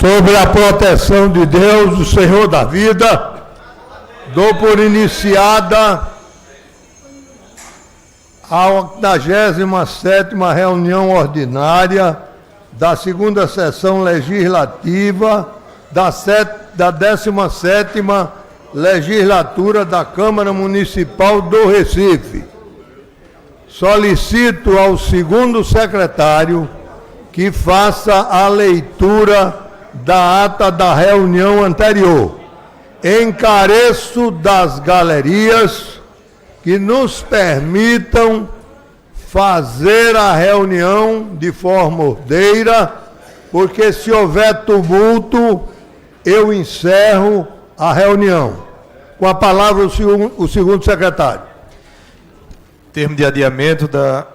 Sobre a proteção de Deus, o Senhor da vida, dou por iniciada a 87ª reunião ordinária da segunda sessão legislativa da 17ª legislatura da Câmara Municipal do Recife. Solicito ao segundo secretário que faça a leitura da ata da reunião anterior. Encareço das galerias que nos permitam fazer a reunião de forma ordeira, porque se houver tumulto, eu encerro a reunião. Com a palavra o segundo secretário. Termo de adiamento da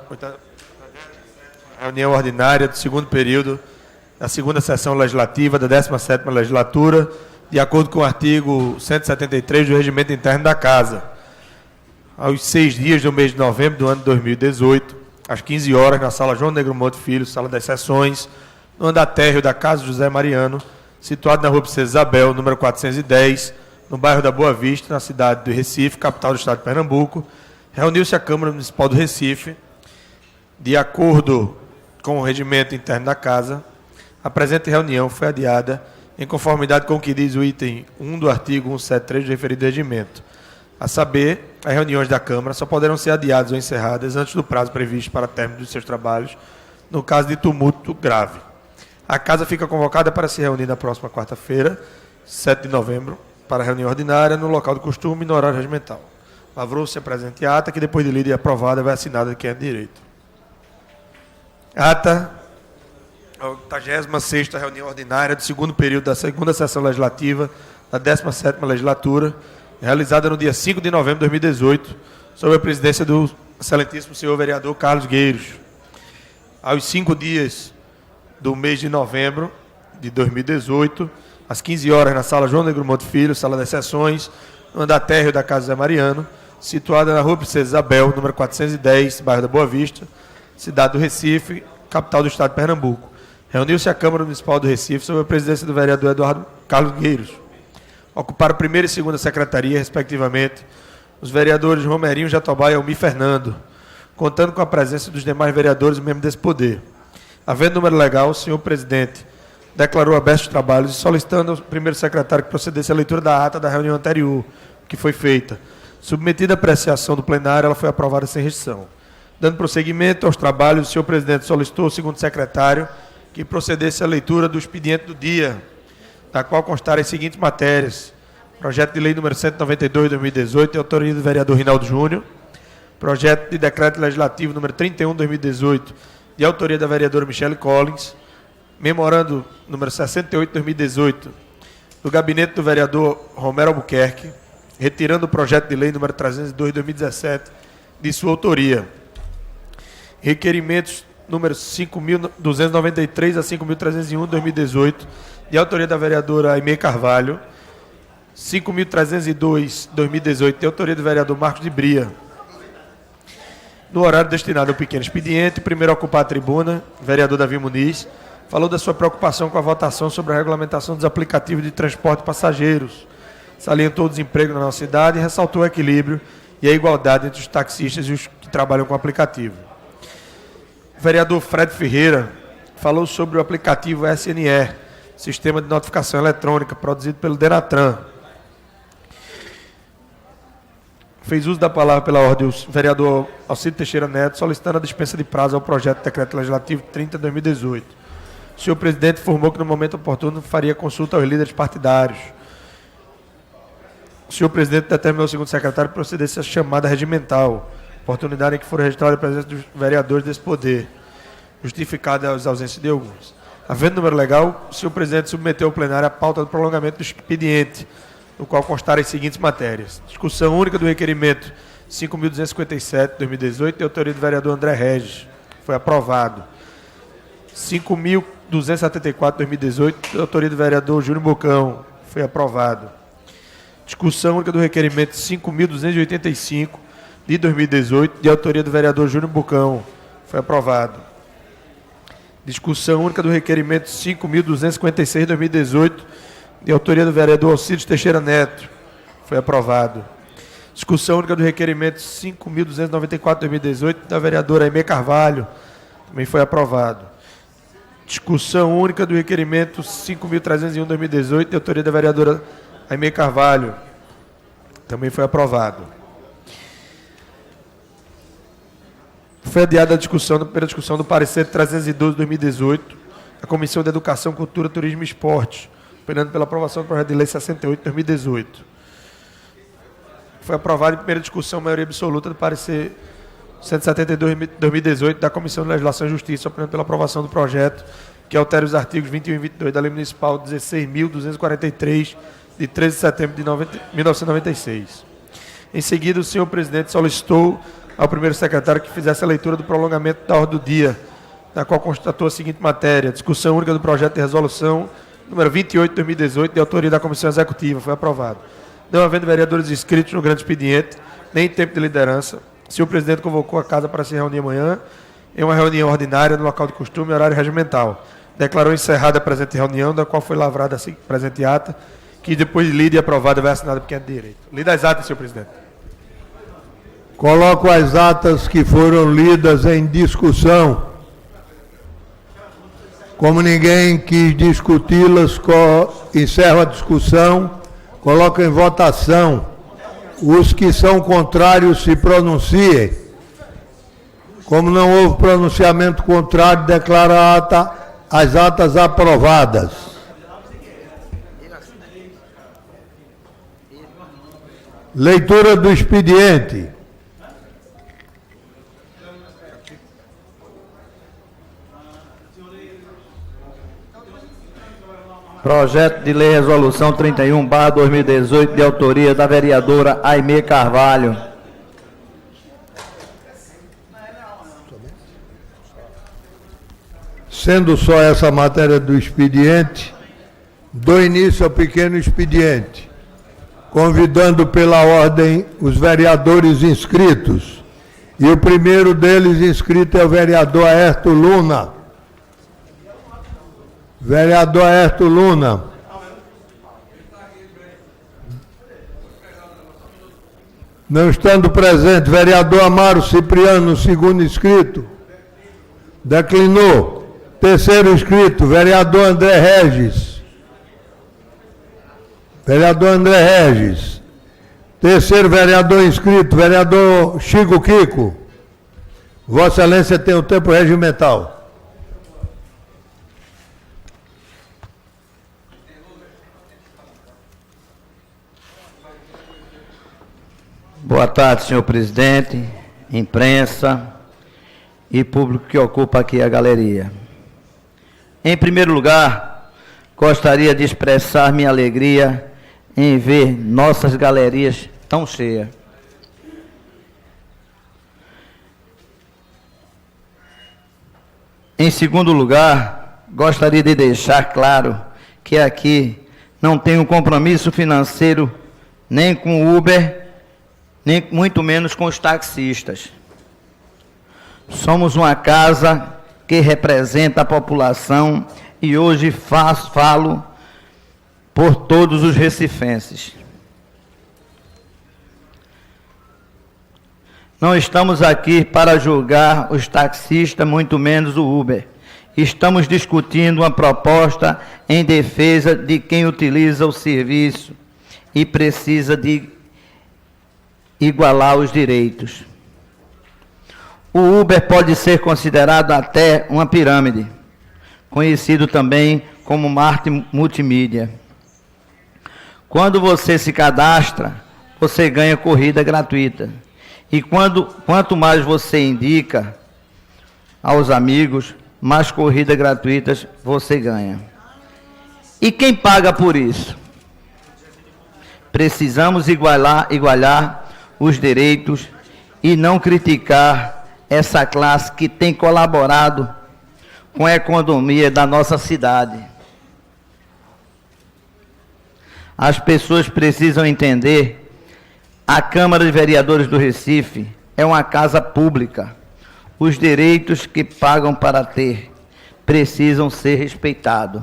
reunião ordinária do segundo período da segunda sessão legislativa da 17ª legislatura, de acordo com o artigo 173 do Regimento Interno da Casa. Aos 6 dias do mês de novembro do ano de 2018, às 15 horas, na sala João Negro Monte Filho, sala das sessões, no andar térreo da Casa José Mariano, situado na rua Princesa Isabel, número 410, no bairro da Boa Vista, na cidade do Recife, capital do estado de Pernambuco, reuniu-se a Câmara Municipal do Recife. De acordo com o regimento interno da Casa, a presente reunião foi adiada em conformidade com o que diz o item 1 do artigo 173 do referido regimento. A saber, as reuniões da Câmara só poderão ser adiadas ou encerradas antes do prazo previsto para término dos seus trabalhos, no caso de tumulto grave. A Casa fica convocada para se reunir na próxima quarta-feira, 7 de novembro, para a reunião ordinária, no local do costume e no horário regimental. Lavrou-se a presente ata, que depois de lida e aprovada, vai assinada de quem é de direito. Ata, a 86ª reunião ordinária do segundo período da segunda sessão legislativa da 17ª legislatura, realizada no dia 5 de novembro de 2018, sob a presidência do excelentíssimo senhor vereador Carlos Gueiros. Aos 5 dias do mês de novembro de 2018, às 15 horas, na sala João Negro Monte Filho, sala das sessões, no andar térreo da Casa Zé Mariano, situada na rua Princesa Isabel, número 410, bairro da Boa Vista, cidade do Recife, capital do estado de Pernambuco. Reuniu-se a Câmara Municipal do Recife sob a presidência do vereador Eduardo Carlos Gueiros. Ocuparam a primeira e segunda secretaria, respectivamente, os vereadores Romerinho Jatobá e Almir Fernando, contando com a presença dos demais vereadores e membros desse poder. Havendo número legal, o senhor presidente declarou abertos os trabalhos e solicitando ao primeiro secretário que procedesse à leitura da ata da reunião anterior, que foi feita. Submetida à apreciação do plenário, ela foi aprovada sem restrição. Dando prosseguimento aos trabalhos, o senhor presidente solicitou ao segundo secretário que procedesse à leitura do expediente do dia, da qual constarem as seguintes matérias: projeto de lei número 192 de 2018, de autoria do vereador Rinaldo Júnior; projeto de decreto legislativo número 31 de 2018, de autoria da vereadora Michele Collins; memorando número 68 de 2018, do gabinete do vereador Romero Albuquerque, retirando o projeto de lei número 302 de 2017, de sua autoria. Requerimentos número 5.293 a 5.301 de 2018, de autoria da vereadora Aimee Carvalho; 5.302 de 2018, de autoria do vereador Marcos de Bria. No horário destinado ao pequeno expediente, primeiro a ocupar a tribuna, vereador Davi Muniz, falou da sua preocupação com a votação sobre a regulamentação dos aplicativos de transporte de passageiros, salientou o desemprego na nossa cidade e ressaltou o equilíbrio e a igualdade entre os taxistas e os que trabalham com o aplicativo. O vereador Fred Ferreira falou sobre o aplicativo SNE, Sistema de Notificação Eletrônica, produzido pelo Denatran. Fez uso da palavra pela ordem o vereador Alcides Teixeira Neto, solicitando a dispensa de prazo ao projeto de decreto legislativo 30 de 2018. O senhor presidente informou que no momento oportuno faria consulta aos líderes partidários. O senhor presidente determinou ao segundo secretário procedesse à chamada regimental, oportunidade em que foram registradas a presença dos vereadores desse poder, justificada as ausências de alguns. Havendo número legal, o senhor presidente submeteu ao plenário a pauta do prolongamento do expediente, no qual constarem as seguintes matérias: discussão única do requerimento 5.257 de 2018, de autoria do vereador André Regis, foi aprovado. 5.274 de 2018, de autoria do vereador Júnior Bocão, foi aprovado. Discussão única do requerimento 5.285 de 2018, de autoria do vereador Júnior Bocão, foi aprovado. Discussão única do requerimento 5.256/2018, de autoria do vereador Alcides Teixeira Neto. Foi aprovado. Discussão única do requerimento 5.294/2018, da vereadora Aimee Carvalho. Também foi aprovado. Discussão única do requerimento 5.301/2018, de autoria da vereadora Aimee Carvalho. Também foi aprovado. Foi adiada a primeira discussão do parecer 312/2018, da Comissão de Educação, Cultura, Turismo e Esporte, operando pela aprovação do projeto de lei 68/2018. Foi aprovado em primeira discussão, maioria absoluta, do parecer 172/2018, da Comissão de Legislação e Justiça, operando pela aprovação do projeto, que altera os artigos 21 e 22 da Lei Municipal 16.243, de 13 de setembro de 1996. Em seguida, o senhor presidente solicitou ao primeiro secretário que fizesse a leitura do prolongamento da ordem do dia, na qual constatou a seguinte matéria: discussão única do projeto de resolução número 28/2018, de autoria da Comissão Executiva. Foi aprovado. Não havendo vereadores inscritos no grande expediente, nem em tempo de liderança, o senhor presidente convocou a casa para se reunir amanhã, em uma reunião ordinária no local de costume e horário regimental. Declarou encerrada a presente reunião, da qual foi lavrada a presente ata, que depois de lida e aprovada vai assinada por quem é de direito. Lida as atas, senhor presidente. Coloco as atas que foram lidas em discussão. Como ninguém quis discuti-las, encerro a discussão, coloco em votação. Os que são contrários se pronunciem. Como não houve pronunciamento contrário, declaro as atas aprovadas. Leitura do expediente. Projeto de Lei Resolução 31/2018, de autoria da vereadora Aimee Carvalho. Sendo só essa matéria do expediente, dou início ao pequeno expediente, convidando pela ordem os vereadores inscritos. E o primeiro deles inscrito é o vereador Aerto Luna. Vereador Aerto Luna. Não estando presente, vereador Amaro Cipriano, segundo inscrito. Declinou. Terceiro inscrito, vereador André Regis. Vereador André Regis. Terceiro vereador inscrito, vereador Chico Kiko. Vossa Excelência tem o tempo regimental. Boa tarde, senhor presidente, imprensa e público que ocupa aqui a galeria. Em primeiro lugar, gostaria de expressar minha alegria em ver nossas galerias tão cheias. Em segundo lugar, gostaria de deixar claro que aqui não tenho compromisso financeiro nem com o Uber, nem muito menos com os taxistas. Somos uma casa que representa a população e hoje falo por todos os recifenses. Não estamos aqui para julgar os taxistas, muito menos o Uber. Estamos discutindo uma proposta em defesa de quem utiliza o serviço e precisa de igualar os direitos. O Uber pode ser considerado até uma pirâmide, conhecido também como marketing multimídia. Quando você se cadastra, você ganha corrida gratuita. E quanto mais você indica aos amigos, mais corridas gratuitas você ganha. E quem paga por isso? Precisamos igualar os direitos e não criticar essa classe que tem colaborado com a economia da nossa cidade. As pessoas precisam entender: a Câmara de Vereadores do Recife é uma casa pública. Os direitos que pagam para ter precisam ser respeitados.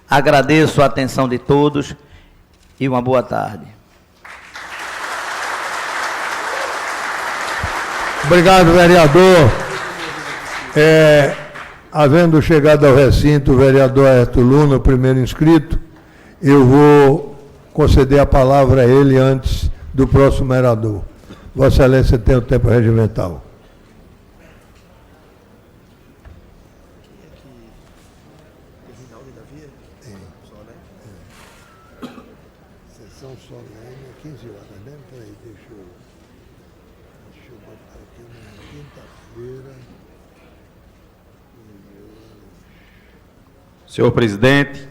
Agradeço a atenção de todos e uma boa tarde. Obrigado, vereador. Havendo chegado ao recinto o vereador Ayrton Luna, o primeiro inscrito, eu vou conceder a palavra a ele antes do próximo vereador. Vossa Excelência tem o tempo regimental. Sessão solene, 15 horas, né? Peraí, deixa eu botar aqui na quinta-feira. Senhor presidente,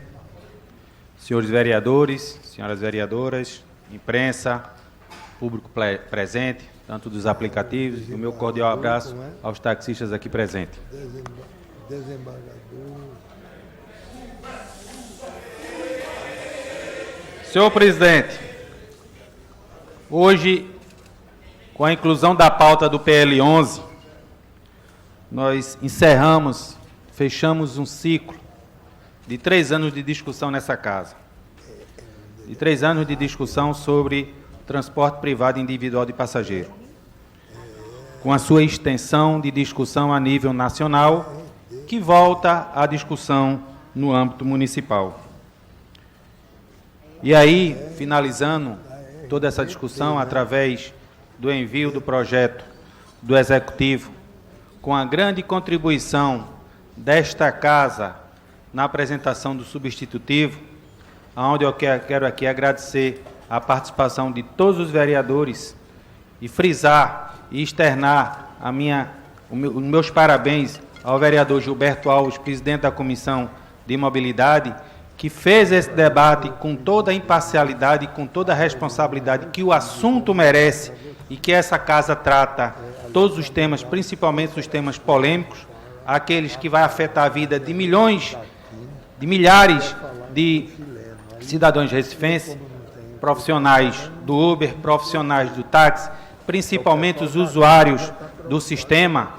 senhores vereadores, senhoras vereadoras, imprensa, público presente, tanto dos aplicativos, e o meu cordial abraço aos taxistas aqui presentes. Desembargador. Senhor presidente, hoje, com a inclusão da pauta do PL 11, nós fechamos um ciclo de 3 anos de discussão nessa casa. De 3 anos de discussão sobre transporte privado individual de passageiro. Com a sua extensão de discussão a nível nacional, que volta à discussão no âmbito municipal. E aí, finalizando toda essa discussão através do envio do projeto do Executivo, com a grande contribuição desta casa na apresentação do substitutivo, onde eu quero aqui agradecer a participação de todos os vereadores e frisar e externar os meus parabéns ao vereador Gilberto Alves, presidente da Comissão de Mobilidade, que fez esse debate com toda a imparcialidade e com toda a responsabilidade que o assunto merece e que essa casa trata todos os temas, principalmente os temas polêmicos, aqueles que vai afetar a vida de milhares de cidadãos recifenses, profissionais do Uber, profissionais do táxi, principalmente os usuários do sistema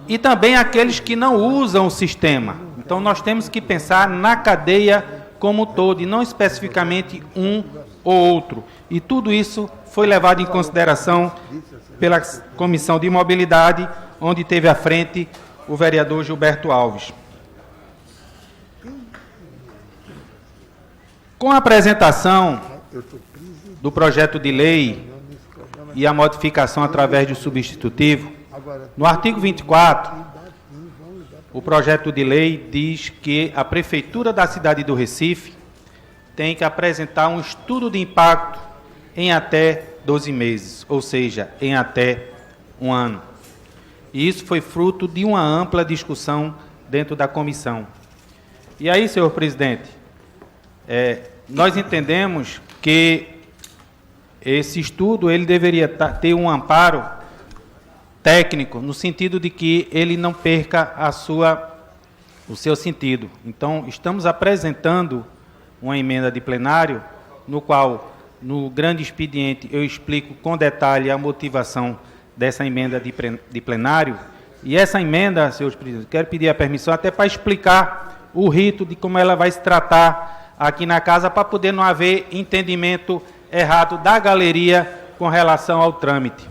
e também aqueles que não usam o sistema. Então, nós temos que pensar na cadeia como um todo e não especificamente um ou outro. E tudo isso foi levado em consideração pela Comissão de Mobilidade, onde teve à frente o vereador Gilberto Alves. Com a apresentação do projeto de lei e a modificação através do substitutivo, no artigo 24, o projeto de lei diz que a Prefeitura da cidade do Recife tem que apresentar um estudo de impacto em até 12 meses, ou seja, em até 1 ano. E isso foi fruto de uma ampla discussão dentro da comissão. E aí, senhor presidente, nós entendemos que esse estudo ele deveria ter um amparo técnico, no sentido de que ele não perca o seu sentido. Então, estamos apresentando uma emenda de plenário, no qual, no grande expediente, eu explico com detalhe a motivação dessa emenda de plenário. E essa emenda, senhores presidentes, quero pedir a permissão até para explicar o rito de como ela vai se tratar aqui na casa, para poder não haver entendimento errado da galeria com relação ao trâmite.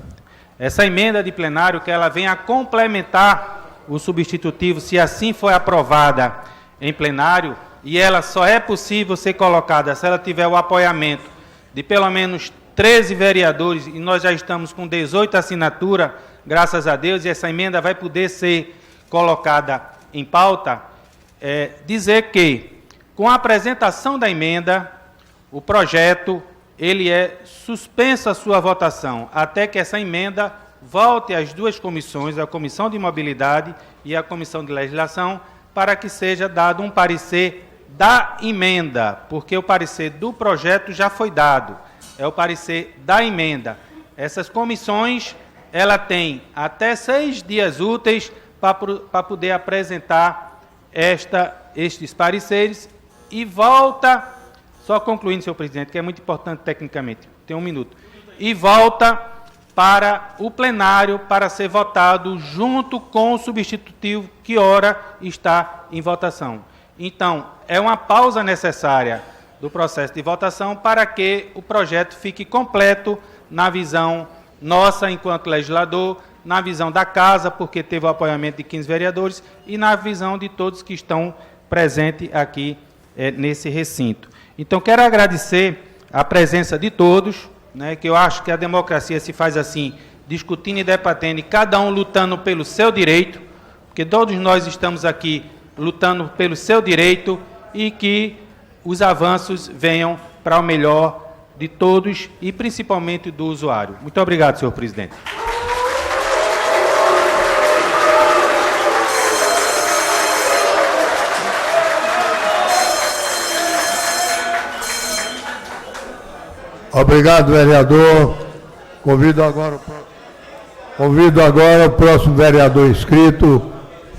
Essa emenda de plenário, que ela vem a complementar o substitutivo, se assim for aprovada em plenário, e ela só é possível ser colocada se ela tiver o apoiamento de pelo menos 13 vereadores, e nós já estamos com 18 assinaturas, graças a Deus, e essa emenda vai poder ser colocada em pauta, dizer que, com a apresentação da emenda, o projeto ele é suspenso a sua votação, até que essa emenda volte às duas comissões, a Comissão de Mobilidade e a Comissão de Legislação, para que seja dado um parecer da emenda, porque o parecer do projeto já foi dado, é o parecer da emenda. Essas comissões, ela tem até 6 dias úteis para poder apresentar estes pareceres e volta... Só concluindo, senhor presidente, que é muito importante tecnicamente, tem 1 minuto. E volta para o plenário para ser votado junto com o substitutivo que ora está em votação. Então, é uma pausa necessária do processo de votação para que o projeto fique completo na visão nossa enquanto legislador, na visão da Casa, porque teve o apoiamento de 15 vereadores, e na visão de todos que estão presentes aqui nesse recinto. Então, quero agradecer a presença de todos, né, que eu acho que a democracia se faz assim, discutindo e debatendo, e cada um lutando pelo seu direito, porque todos nós estamos aqui lutando pelo seu direito, e que os avanços venham para o melhor de todos e principalmente do usuário. Muito obrigado, senhor presidente. Obrigado, vereador. Convido agora o próximo vereador inscrito,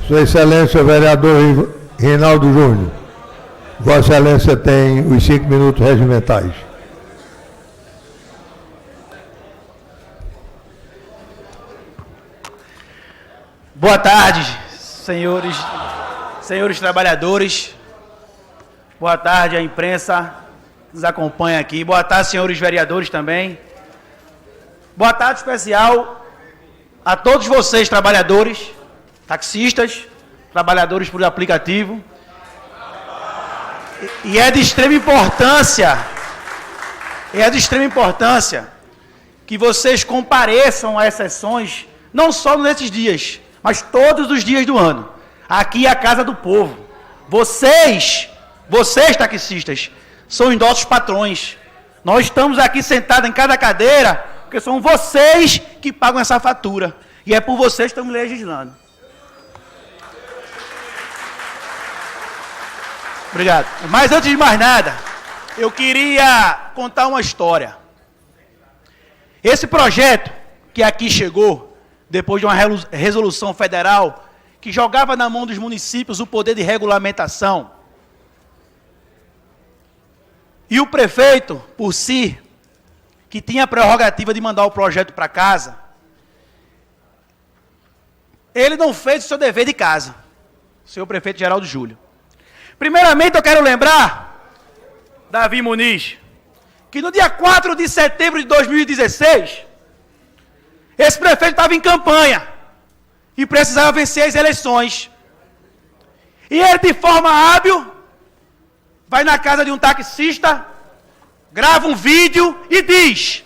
Sua Excelência, vereador Reinaldo Júnior. Vossa Excelência tem os 5 minutos regimentais. Boa tarde, senhores trabalhadores. Boa tarde à imprensa que nos acompanha aqui. Boa tarde, senhores vereadores também. Boa tarde especial a todos vocês, trabalhadores, taxistas, trabalhadores por aplicativo. E é de extrema importância que vocês compareçam às sessões, não só nesses dias, mas todos os dias do ano. Aqui é a Casa do Povo. Vocês taxistas, são os nossos patrões. Nós estamos aqui sentados em cada cadeira, porque são vocês que pagam essa fatura. E é por vocês que estamos legislando. Obrigado. Mas antes de mais nada, eu queria contar uma história. Esse projeto que aqui chegou, depois de uma resolução federal, que jogava na mão dos municípios o poder de regulamentação, e o prefeito, por si, que tinha a prerrogativa de mandar o projeto para casa, ele não fez o seu dever de casa, o senhor prefeito Geraldo Júlio. Primeiramente, eu quero lembrar, Davi Muniz, que no dia 4 de setembro de 2016, esse prefeito estava em campanha e precisava vencer as eleições. E ele, de forma hábil, vai na casa de um taxista, grava um vídeo e diz,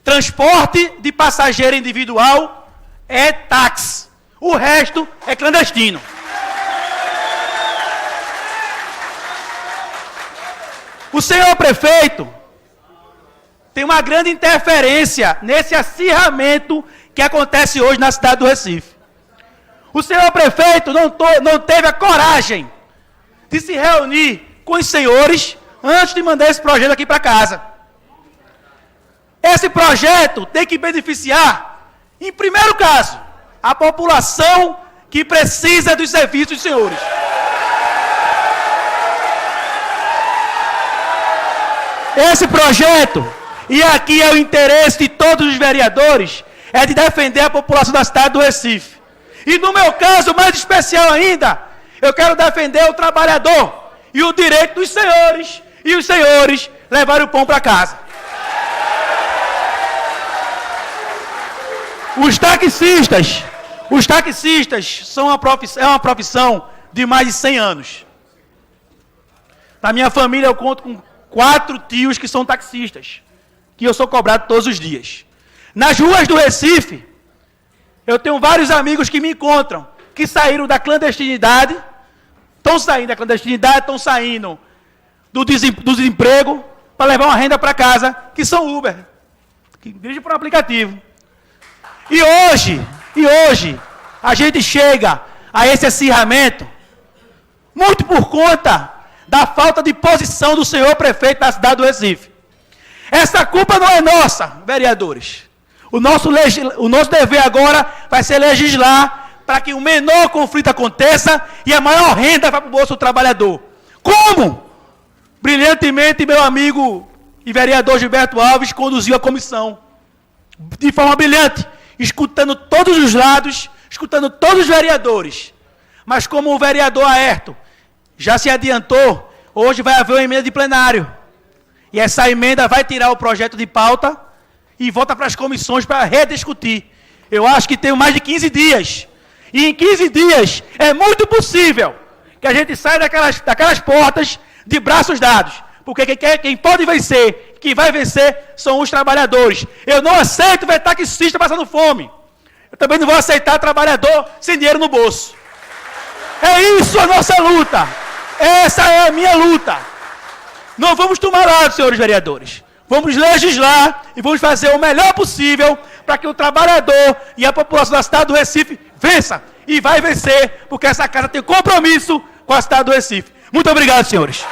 transporte de passageiro individual é táxi, o resto é clandestino. O senhor prefeito tem uma grande interferência nesse acirramento que acontece hoje na cidade do Recife. O senhor prefeito não teve a coragem de se reunir com os senhores antes de mandar esse projeto aqui para casa. Esse projeto tem que beneficiar, em primeiro caso, a população que precisa dos serviços dos senhores. Esse projeto, e aqui é o interesse de todos os vereadores, é de defender a população da cidade do Recife. E no meu caso, mais especial ainda, eu quero defender o trabalhador e o direito dos senhores, e os senhores levarem o pão para casa. Os taxistas são uma profissão de mais de 100 anos. Na minha família eu conto com 4 tios que são taxistas, que eu sou cobrado todos os dias. Nas ruas do Recife, eu tenho vários amigos que me encontram, que saíram da clandestinidade, estão saindo do desemprego, para levar uma renda para casa, que são Uber, que dirigem por um aplicativo. E hoje, a gente chega a esse acirramento, muito por conta da falta de posição do senhor prefeito da cidade do Recife. Essa culpa não é nossa, vereadores. O nosso dever agora vai ser legislar para que o menor conflito aconteça e a maior renda vá para o bolso do trabalhador. Como? Brilhantemente, meu amigo e vereador Gilberto Alves conduziu a comissão de forma brilhante, escutando todos os lados, escutando todos os vereadores. Mas como o vereador Aerto já se adiantou, hoje vai haver uma emenda de plenário. E essa emenda vai tirar o projeto de pauta e volta para as comissões para rediscutir. Eu acho que tem mais de 15 dias. E em 15 dias é muito possível que a gente saia daquelas portas de braços dados. Porque quem pode vencer, quem vai vencer, são os trabalhadores. Eu não aceito ver taxista passando fome. Eu também não vou aceitar trabalhador sem dinheiro no bolso. É isso a nossa luta. Essa é a minha luta. Não vamos tomar lado, senhores vereadores. Vamos legislar e vamos fazer o melhor possível para que o trabalhador e a população da cidade do Recife vença. E vai vencer, porque essa casa tem compromisso com a cidade do Recife. Muito obrigado, senhores.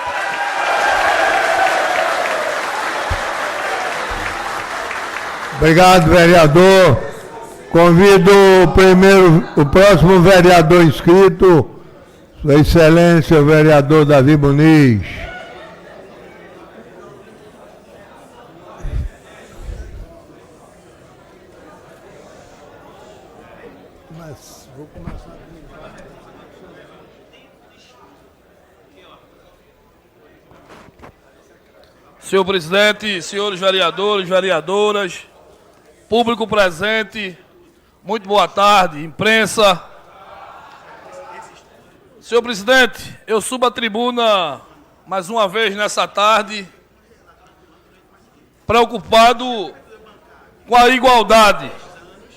Obrigado, vereador. Convido o próximo vereador inscrito, Sua Excelência, o vereador Davi Muniz. Senhor presidente, senhores vereadores, vereadoras, público presente, muito boa tarde, imprensa. Senhor presidente, eu subo à tribuna mais uma vez nessa tarde, preocupado com a igualdade,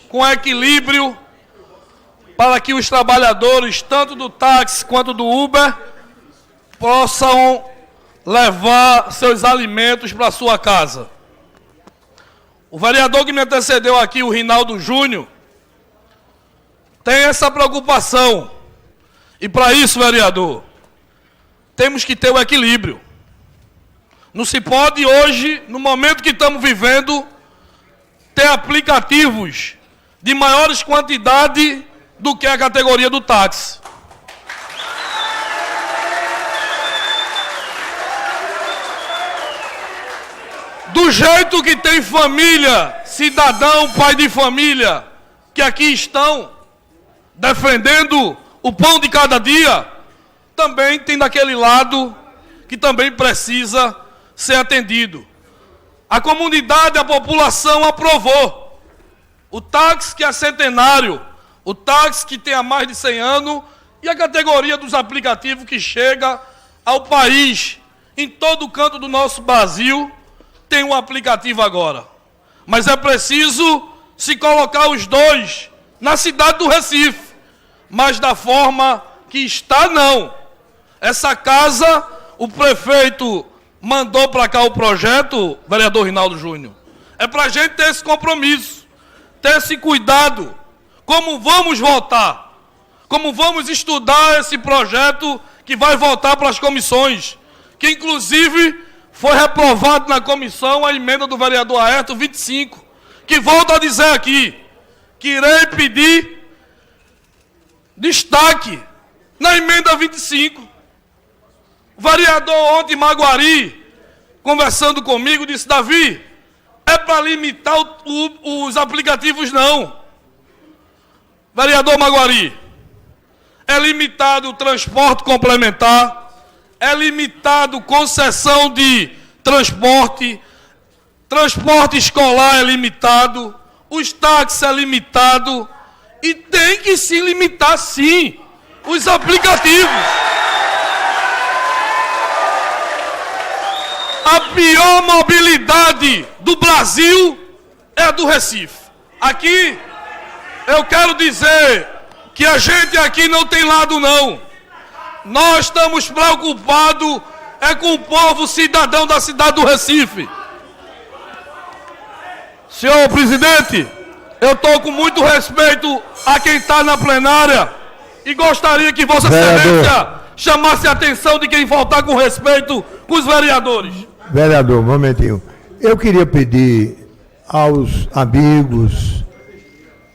com o equilíbrio, para que os trabalhadores, tanto do táxi quanto do Uber, possam levar seus alimentos para sua casa. O vereador que me antecedeu aqui, o Rinaldo Júnior, tem essa preocupação. E para isso, vereador, temos que ter o equilíbrio. Não se pode hoje, no momento que estamos vivendo, ter aplicativos de maiores quantidade do que a categoria do táxi. Do jeito que tem família, cidadão, pai de família, que aqui estão defendendo o pão de cada dia, também tem daquele lado que também precisa ser atendido. A comunidade, a população aprovou. O táxi que é centenário, o táxi que tem há mais de 100 anos e a categoria dos aplicativos que chega ao país, em todo canto do nosso Brasil, tem um aplicativo agora. Mas é preciso se colocar os dois na cidade do Recife. Mas da forma que está, não. Essa casa, o prefeito mandou para cá o projeto, vereador Rinaldo Júnior. É para a gente ter esse compromisso, ter esse cuidado. Como vamos votar? Como vamos estudar esse projeto que vai voltar para as comissões? Que inclusive foi reprovado na comissão a emenda do vereador Aerto 25, que volto a dizer aqui, que irei pedir destaque na emenda 25. O vereador ontem, Maguari, conversando comigo, disse: Davi, é para limitar os aplicativos, não. Vereador Maguari, é limitado o transporte complementar, é limitado concessão de transporte, transporte escolar é limitado, os táxis é limitado, e tem que se limitar sim os aplicativos. A pior mobilidade do Brasil é a do Recife. Aqui, eu quero dizer que a gente aqui não tem lado não. Nós estamos preocupados com o povo cidadão da cidade do Recife. Senhor presidente, eu estou com muito respeito a quem está na plenária e gostaria que Vossa Excelência chamasse a atenção de quem faltar com respeito com os vereadores. Vereador, um momentinho. Eu queria pedir aos amigos,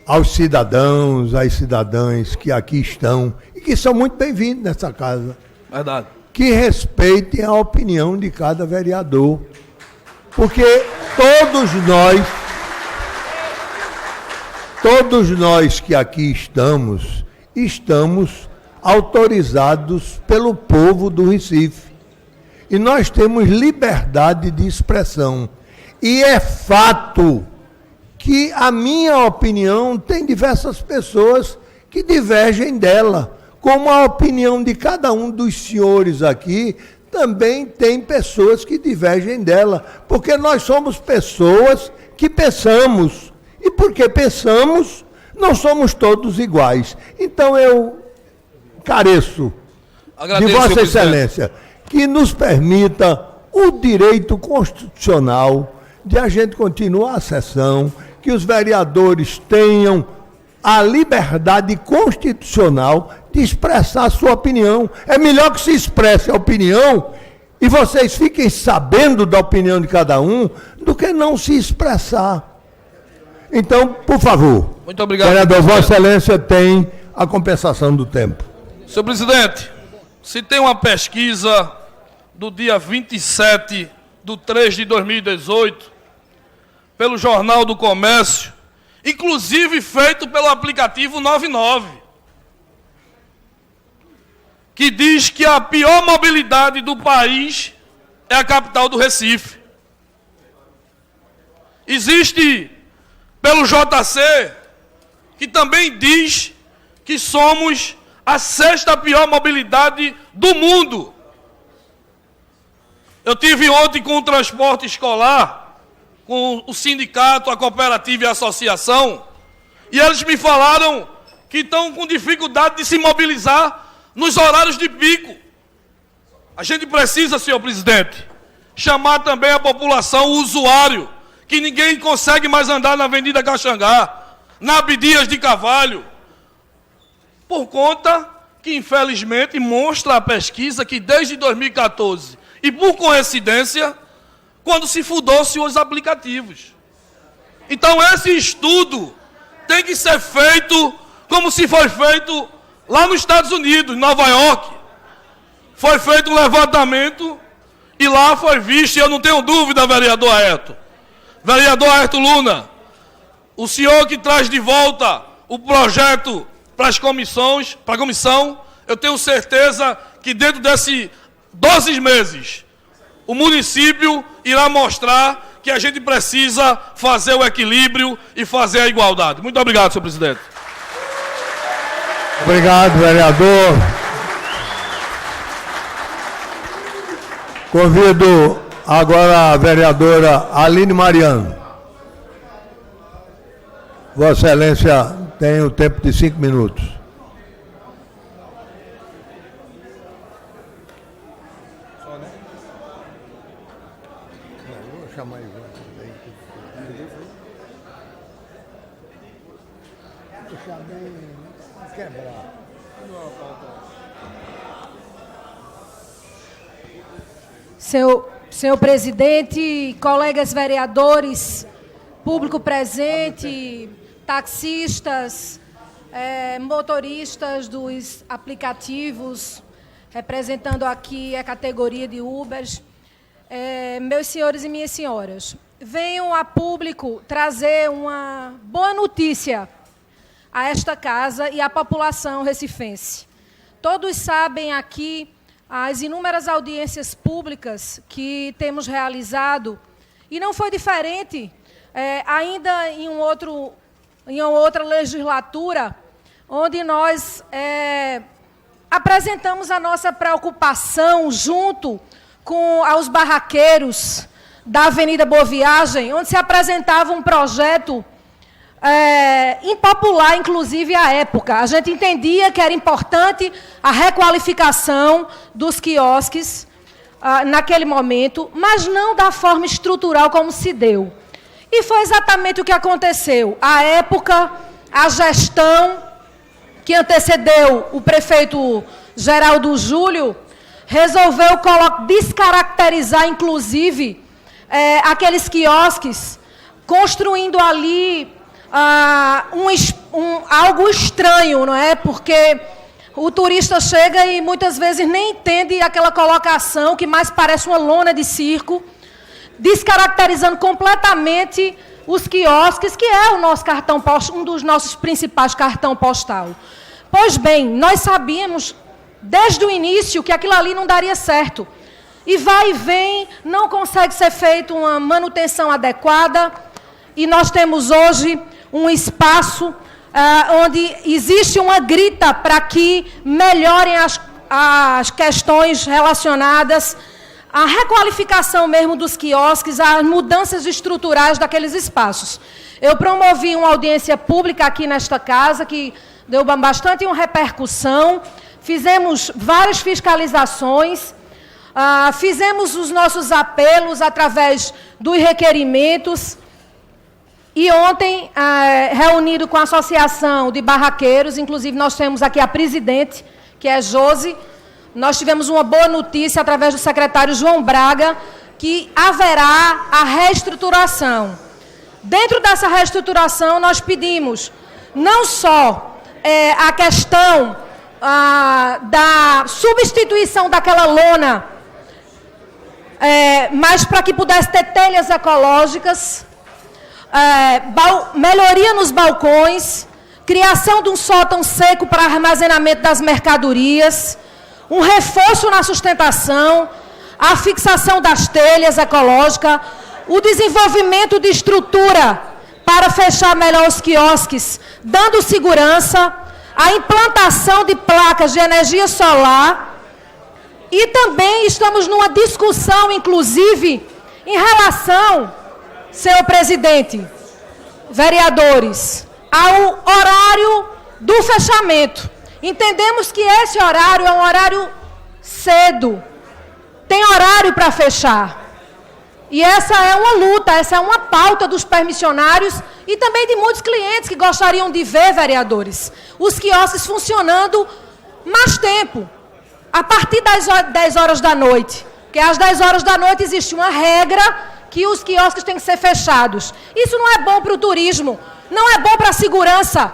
aos cidadãos, às cidadãs que aqui estão e que são muito bem-vindos nessa casa. Verdade. Que respeitem a opinião de cada vereador. Porque todos nós que aqui estamos autorizados pelo povo do Recife. E nós temos liberdade de expressão. E é fato que a minha opinião tem diversas pessoas que divergem dela. Como a opinião de cada um dos senhores aqui, também tem pessoas que divergem dela. Porque nós somos pessoas que pensamos. E porque pensamos, não somos todos iguais. Então eu careço de Vossa Excelência que nos permita o direito constitucional de a gente continuar a sessão, que os vereadores tenham a liberdade constitucional de expressar a sua opinião. É melhor que se expresse a opinião e vocês fiquem sabendo da opinião de cada um do que não se expressar. Então, por favor, muito obrigado, vereador, Vossa Excelência tem a compensação do tempo. Senhor presidente, se tem uma pesquisa do dia 27/3/2018, pelo Jornal do Comércio, inclusive feito pelo aplicativo 99, que diz que a pior mobilidade do país é a capital do Recife. Existe pelo JC, que também diz que somos a 6ª pior mobilidade do mundo. Eu tive ontem com o transporte escolar, com o sindicato, a cooperativa e a associação, e eles me falaram que estão com dificuldade de se mobilizar nos horários de pico. A gente precisa, senhor presidente, chamar também a população, o usuário, que ninguém consegue mais andar na Avenida Caxangá, na Abdias de Carvalho, por conta que, infelizmente, mostra a pesquisa que desde 2014, e por coincidência, quando se fundou-se os aplicativos. Então, esse estudo tem que ser feito como se foi feito lá nos Estados Unidos, em Nova York. Foi feito um levantamento e lá foi visto, e eu não tenho dúvida, vereador Ayrton. Vereador Ayrton Luna, o senhor que traz de volta o projeto para as comissões, para a comissão, eu tenho certeza que dentro desses 12 meses, o município irá mostrar que a gente precisa fazer o equilíbrio e fazer a igualdade. Muito obrigado, senhor presidente. Obrigado, vereador. Convido agora a vereadora Aline Mariano. Vossa Excelência tem o tempo de 5 minutos. Vou chamar Ivan. Deixar bem quebrar. Senhor presidente, colegas vereadores, público presente, taxistas, motoristas dos aplicativos, representando aqui a categoria de Ubers, meus senhores e minhas senhoras, venho a público trazer uma boa notícia a esta casa e à população recifense. Todos sabem aqui as inúmeras audiências públicas que temos realizado, e não foi diferente ainda em uma outra legislatura, onde nós apresentamos a nossa preocupação junto com aos barraqueiros da Avenida Boa Viagem, onde se apresentava um projeto impopular, inclusive, à época. A gente entendia que era importante a requalificação dos quiosques naquele momento, mas não da forma estrutural como se deu. E foi exatamente o que aconteceu. À época, a gestão que antecedeu o prefeito Geraldo Júlio resolveu descaracterizar, inclusive, aqueles quiosques, construindo ali algo estranho, não é? Porque o turista chega e muitas vezes nem entende aquela colocação que mais parece uma lona de circo, descaracterizando completamente os quiosques, que é o nosso cartão postal, um dos nossos principais cartão postal. Pois bem, nós sabíamos desde o início que aquilo ali não daria certo. E vai e vem, não consegue ser feita uma manutenção adequada, e nós temos hoje um espaço onde existe uma grita para que melhorem as questões relacionadas à requalificação mesmo dos quiosques, às mudanças estruturais daqueles espaços. Eu promovi uma audiência pública aqui nesta casa, que deu bastante uma repercussão, fizemos várias fiscalizações, fizemos os nossos apelos através dos requerimentos, e ontem, reunido com a Associação de Barraqueiros, inclusive nós temos aqui a presidente, que é Josi, nós tivemos uma boa notícia através do secretário João Braga, que haverá a reestruturação. Dentro dessa reestruturação, nós pedimos não só a questão da substituição daquela lona, mas para que pudesse ter telhas ecológicas, melhoria nos balcões, criação de um sótão seco para armazenamento das mercadorias, um reforço na sustentação, a fixação das telhas ecológicas, o desenvolvimento de estrutura para fechar melhor os quiosques, dando segurança, a implantação de placas de energia solar, e também estamos numa discussão, inclusive, em relação, senhor presidente, vereadores, ao horário do fechamento. Entendemos que esse horário é um horário cedo, tem horário para fechar. E essa é uma luta, essa é uma pauta dos permissionários e também de muitos clientes que gostariam de ver, vereadores, os quiosques funcionando mais tempo, a partir das 10 horas da noite. Porque às 10 horas da noite existe uma regra que os quiosques têm que ser fechados. Isso não é bom para o turismo, não é bom para a segurança.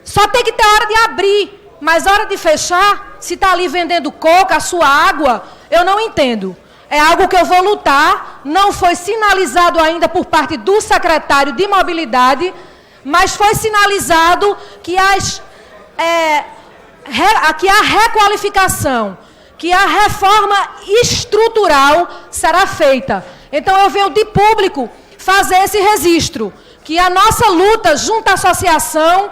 Só tem que ter hora de abrir, mas hora de fechar, se está ali vendendo coca, a sua água, eu não entendo. É algo que eu vou lutar, não foi sinalizado ainda por parte do secretário de Mobilidade, mas foi sinalizado que a requalificação, que a reforma estrutural será feita. Então eu venho de público fazer esse registro, que a nossa luta junto à associação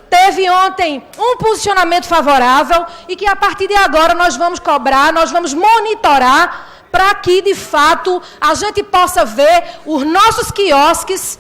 teve ontem um posicionamento favorável e que a partir de agora nós vamos cobrar, nós vamos monitorar para que, de fato, a gente possa ver os nossos quiosques,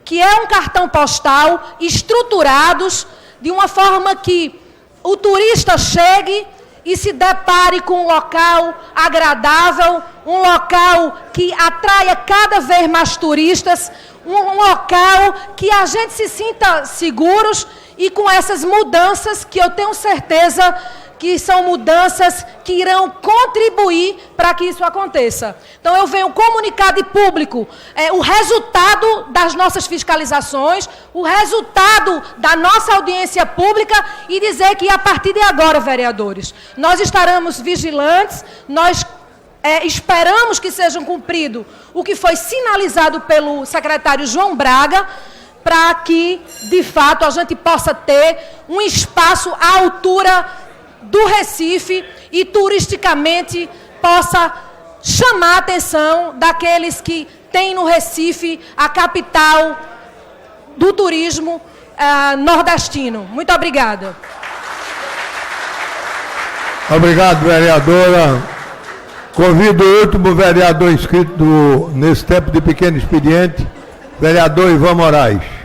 que é um cartão postal, estruturados de uma forma que o turista chegue e se depare com um local agradável, um local que atraia cada vez mais turistas, um local que a gente se sinta seguros e com essas mudanças que eu tenho certeza que são mudanças que irão contribuir para que isso aconteça. Então, eu venho comunicar de público o resultado das nossas fiscalizações, o resultado da nossa audiência pública e dizer que, a partir de agora, vereadores, nós estaremos vigilantes, nós esperamos que sejam cumprido o que foi sinalizado pelo secretário João Braga, para que, de fato, a gente possa ter um espaço à altura do Recife e turisticamente possa chamar a atenção daqueles que têm no Recife a capital do turismo nordestino. Muito obrigada. Obrigado, vereadora. Convido o último vereador inscrito nesse tempo de pequeno expediente, vereador Ivan Moraes.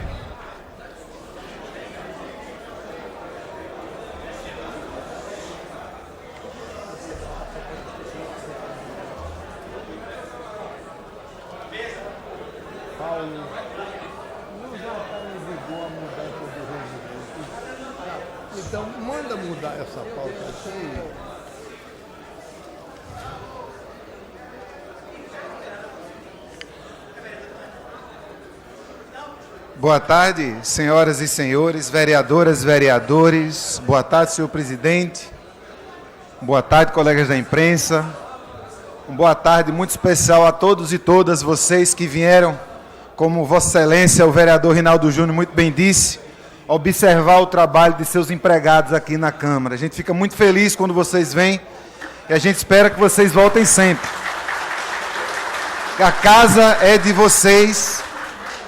Então, manda mudar essa pauta aqui. Boa tarde, senhoras e senhores, vereadoras, vereadores. Boa tarde, senhor presidente. Boa tarde, colegas da imprensa. Uma boa tarde muito especial a todos e todas vocês que vieram, como Vossa Excelência, o vereador Rinaldo Júnior muito bem disse, observar o trabalho de seus empregados aqui na Câmara. A gente fica muito feliz quando vocês vêm e a gente espera que vocês voltem sempre. A casa é de vocês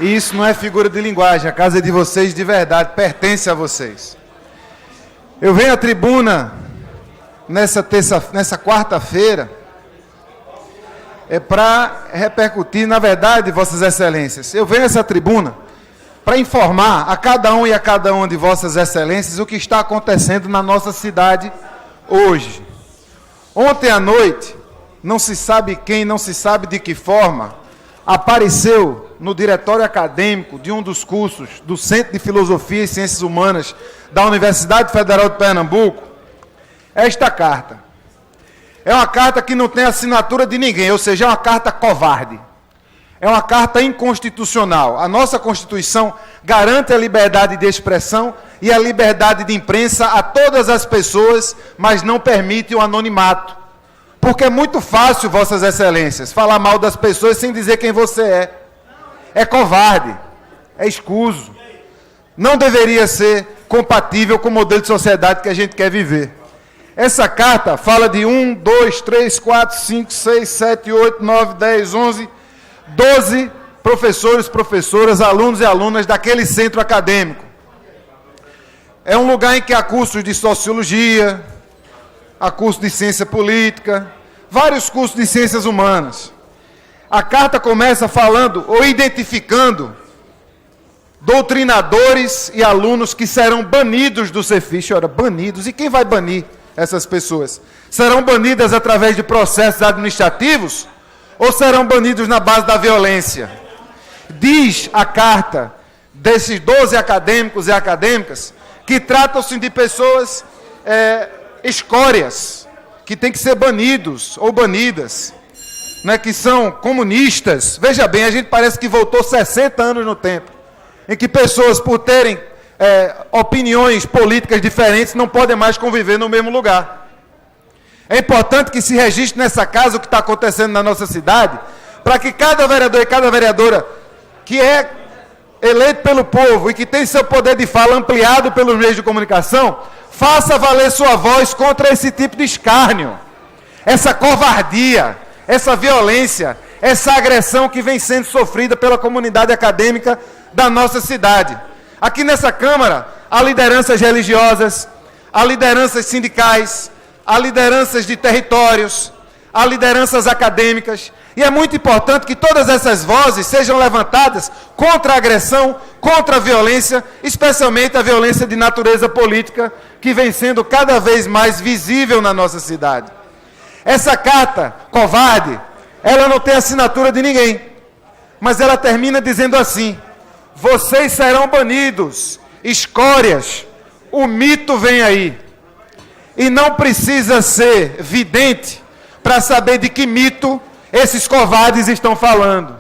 e isso não é figura de linguagem, a casa é de vocês de verdade, pertence a vocês. Eu venho à tribuna nessa quarta-feira para repercutir, na verdade, Vossas Excelências, eu venho a essa tribuna para informar a cada um e a cada uma de Vossas Excelências o que está acontecendo na nossa cidade hoje. Ontem à noite, não se sabe quem, não se sabe de que forma, apareceu no diretório acadêmico de um dos cursos do Centro de Filosofia e Ciências Humanas da Universidade Federal de Pernambuco, esta carta. É uma carta que não tem assinatura de ninguém, ou seja, é uma carta covarde. É uma carta inconstitucional. A nossa Constituição garante a liberdade de expressão e a liberdade de imprensa a todas as pessoas, mas não permite o anonimato. Porque é muito fácil, Vossas Excelências, falar mal das pessoas sem dizer quem você é. É covarde, é escuso. Não deveria ser compatível com o modelo de sociedade que a gente quer viver. Essa carta fala de 1, 2, 3, 4, 5, 6, 7, 8, 9, 10, 11, 12 professores, professoras, alunos e alunas daquele centro acadêmico. É um lugar em que há cursos de sociologia, há curso de ciência política, vários cursos de ciências humanas. A carta começa falando ou identificando doutrinadores e alunos que serão banidos do Cefis. Ora, banidos? E quem vai banir essas pessoas? Serão banidas através de processos administrativos ou serão banidos na base da violência? Diz a carta desses 12 acadêmicos e acadêmicas que tratam-se de pessoas escórias, que têm que ser banidos ou banidas, né, que são comunistas. Veja bem, a gente parece que voltou 60 anos no tempo, em que pessoas, por terem opiniões políticas diferentes, não podem mais conviver no mesmo lugar. É importante que se registre nessa casa o que está acontecendo na nossa cidade, para que cada vereador e cada vereadora que é eleito pelo povo e que tem seu poder de fala ampliado pelos meios de comunicação, faça valer sua voz contra esse tipo de escárnio, essa covardia, essa violência, essa agressão que vem sendo sofrida pela comunidade acadêmica da nossa cidade. Aqui nessa Câmara, há lideranças religiosas, há lideranças sindicais, há lideranças de territórios, há lideranças acadêmicas, e é muito importante que todas essas vozes sejam levantadas contra a agressão, contra a violência, especialmente a violência de natureza política, que vem sendo cada vez mais visível na nossa cidade. Essa carta covarde, ela não tem assinatura de ninguém, mas ela termina dizendo assim: vocês serão banidos, escórias, o mito vem aí. E não precisa ser vidente para saber de que mito esses covardes estão falando.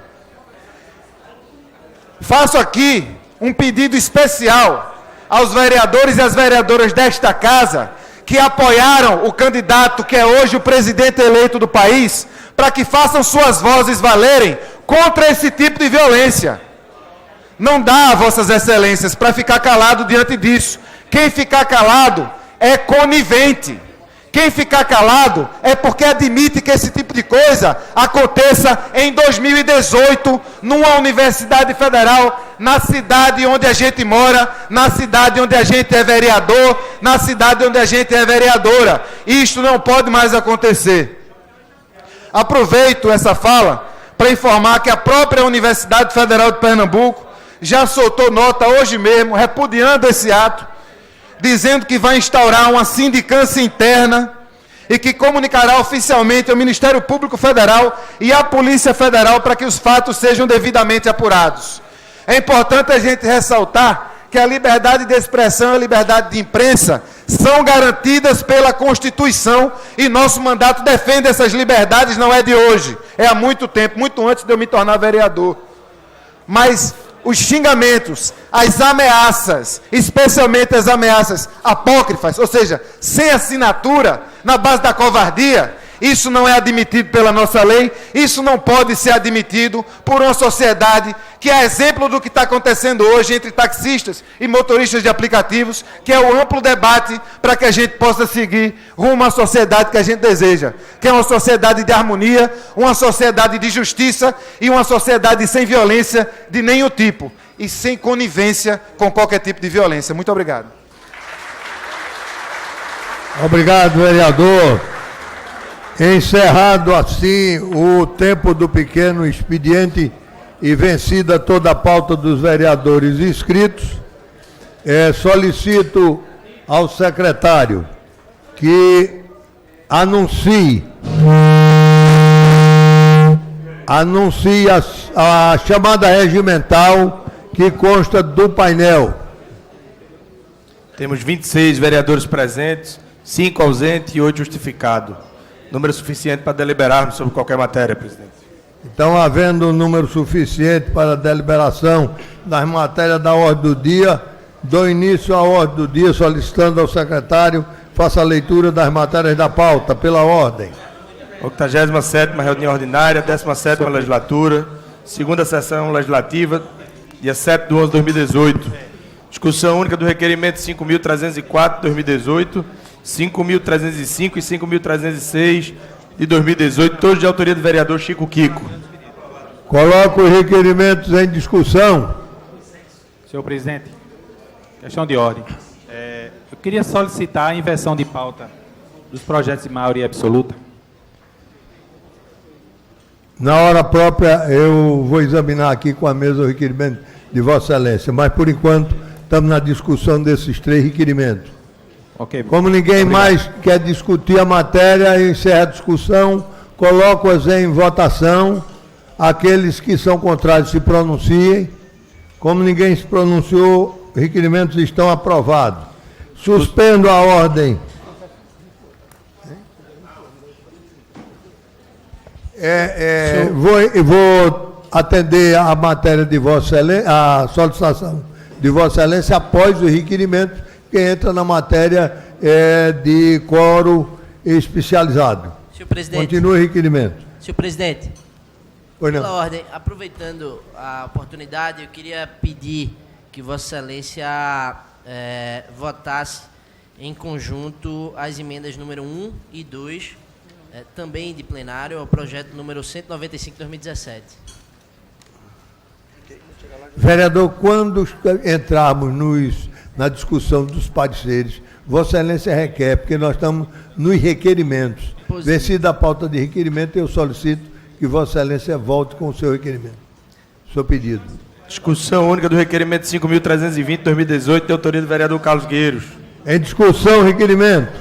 Faço aqui um pedido especial aos vereadores e às vereadoras desta casa que apoiaram o candidato que é hoje o presidente eleito do país, para que façam suas vozes valerem contra esse tipo de violência. Não dá, Vossas Excelências, para ficar calado diante disso. Quem ficar calado é conivente. Quem ficar calado é porque admite que esse tipo de coisa aconteça em 2018, numa universidade federal, na cidade onde a gente mora, na cidade onde a gente é vereador, na cidade onde a gente é vereadora. Isto não pode mais acontecer. Aproveito essa fala para informar que a própria Universidade Federal de Pernambuco já soltou nota hoje mesmo, repudiando esse ato, dizendo que vai instaurar uma sindicância interna e que comunicará oficialmente ao Ministério Público Federal e à Polícia Federal para que os fatos sejam devidamente apurados. É importante a gente ressaltar que a liberdade de expressão e a liberdade de imprensa são garantidas pela Constituição e nosso mandato defende essas liberdades, não é de hoje, é há muito tempo, muito antes de eu me tornar vereador. Mas os xingamentos, as ameaças, especialmente as ameaças apócrifas, ou seja, sem assinatura, na base da covardia, Isso não é admitido pela nossa lei, isso não pode ser admitido por uma sociedade que é exemplo do que está acontecendo hoje entre taxistas e motoristas de aplicativos, que é o amplo debate para que a gente possa seguir rumo à sociedade que a gente deseja, que é uma sociedade de harmonia, uma sociedade de justiça e uma sociedade sem violência de nenhum tipo e sem conivência com qualquer tipo de violência. Muito obrigado. Obrigado, vereador. Encerrado assim o tempo do pequeno expediente e vencida toda a pauta dos vereadores inscritos, solicito ao secretário que anuncie a chamada regimental que consta do painel. Temos 26 vereadores presentes, 5 ausentes e 8 justificados. Número suficiente para deliberarmos sobre qualquer matéria, presidente. Então, havendo um número suficiente para a deliberação das matérias da ordem do dia, dou início à ordem do dia, solicitando ao secretário faça a leitura das matérias da pauta, pela ordem. 87ª reunião ordinária, 17ª legislatura, segunda sessão legislativa, dia 7 de 11 de 2018. Discussão única do requerimento 5.304 de 2018, 5.305 e 5.306 de 2018, todos de autoria do vereador Chico Kiko. Coloco os requerimentos em discussão. Senhor presidente, questão de ordem. Eu queria solicitar a inversão de pauta dos projetos de maioria absoluta. Na hora própria, eu vou examinar aqui com a mesa o requerimento de Vossa Excelência, mas, por enquanto, estamos na discussão desses 3 requerimentos. Okay. Como ninguém mais quer discutir a matéria, eu encerro a discussão, coloco-as em votação. Aqueles que são contrários se pronunciem. Como ninguém se pronunciou, os requerimentos estão aprovados. Suspendo a ordem. Vou atender a matéria de Vossa Excelência, a solicitação de Vossa Excelência após o requerimento, que entra na matéria de quórum especializado. Senhor presidente. Continua o requerimento. Senhor presidente, Pois não. pela ordem, aproveitando a oportunidade, eu queria pedir que Vossa Excelência votasse em conjunto as emendas número 1 e 2, também de plenário, ao projeto número 195 de 2017. Vereador, quando entrarmos na discussão dos pareceres, Vossa Excelência requer, porque nós estamos nos requerimentos. Vencida a pauta de requerimento, eu solicito que Vossa Excelência volte com o seu requerimento. Seu pedido. Discussão única do requerimento 5.320 de 2018, de autoria do vereador Carlos Gueiros. Em discussão, requerimento.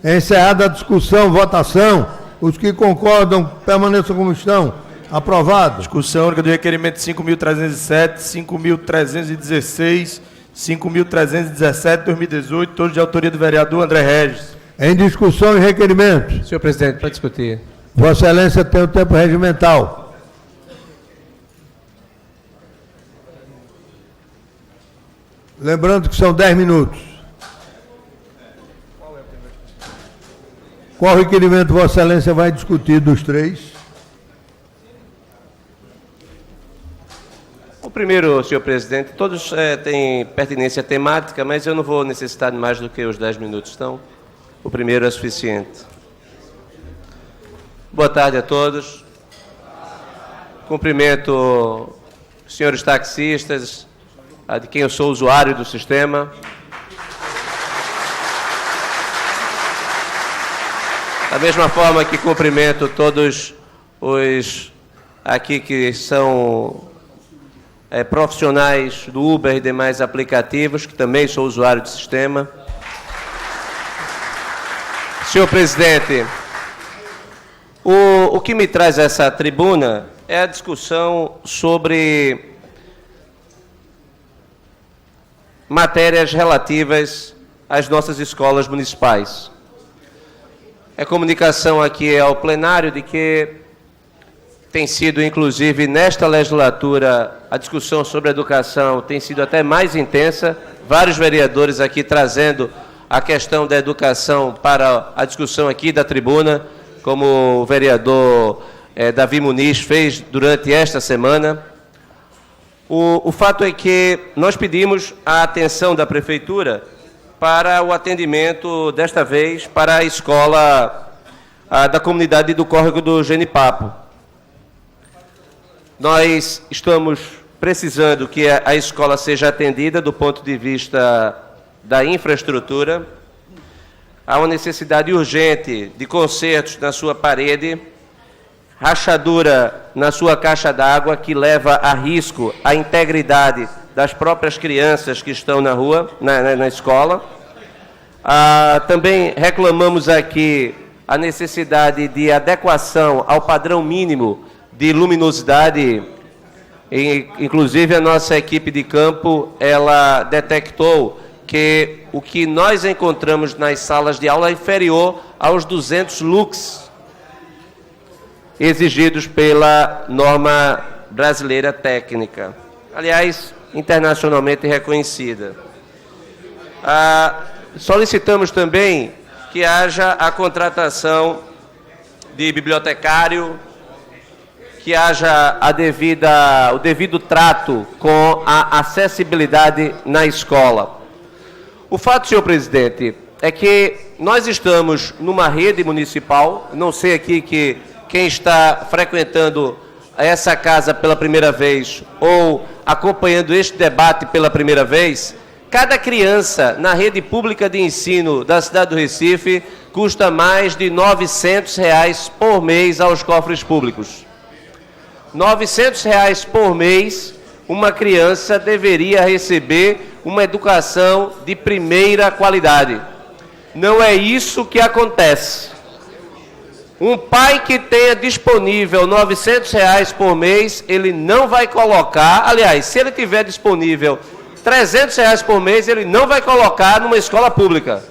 Encerrada a discussão, votação. Os que concordam, permaneçam como estão. Aprovado. Discussão única do requerimento 5.307, 5.316, 5.317 de 2018, todos de autoria do vereador André Regis. Em discussão e requerimento. Senhor presidente, para discutir. Vossa Excelência tem o tempo regimental. Lembrando que são 10 minutos. Qual requerimento Vossa Excelência vai discutir dos 3? O primeiro, senhor presidente, todos têm pertinência temática, mas eu não vou necessitar de mais do que os 10 minutos, então o primeiro é suficiente. Boa tarde a todos. Cumprimento os senhores taxistas, de quem eu sou usuário do sistema. Da mesma forma que cumprimento todos os aqui que são profissionais do Uber e demais aplicativos, que também sou usuário do sistema. Senhor presidente, o que me traz a essa tribuna é a discussão sobre matérias relativas às nossas escolas municipais. É comunicação aqui ao plenário de que tem sido, inclusive, nesta legislatura, a discussão sobre educação tem sido até mais intensa. Vários vereadores aqui trazendo a questão da educação para a discussão aqui da tribuna. como o vereador Davi Muniz fez durante esta semana. O fato é que nós pedimos a atenção da Prefeitura para o atendimento, desta vez, para a escola da comunidade do Córrego do Genipapo. Nós estamos precisando que a escola seja atendida do ponto de vista da infraestrutura. Há uma necessidade urgente de consertos na sua parede, rachadura na sua caixa d'água, que leva a risco a integridade das próprias crianças que estão na rua, na escola. Também reclamamos aqui a necessidade de adequação ao padrão mínimo de luminosidade. Inclusive, a nossa equipe de campo, ela detectou que o que nós encontramos nas salas de aula é inferior aos 200 lux exigidos pela norma brasileira técnica, aliás, internacionalmente reconhecida. Solicitamos também que haja a contratação de bibliotecário, que haja o devido trato com a acessibilidade na escola. O fato, senhor presidente, é que nós estamos numa rede municipal, não sei aqui que quem está frequentando essa casa pela primeira vez ou acompanhando este debate pela primeira vez, cada criança na rede pública de ensino da cidade do Recife custa mais de R$ 900 por mês aos cofres públicos. R$ 900 por mês, uma criança deveria receber uma educação de primeira qualidade. Não é isso que acontece. Um pai que tenha disponível R$ 900 por mês, ele não vai colocar, aliás, se ele tiver disponível R$ 300 por mês, ele não vai colocar numa escola pública,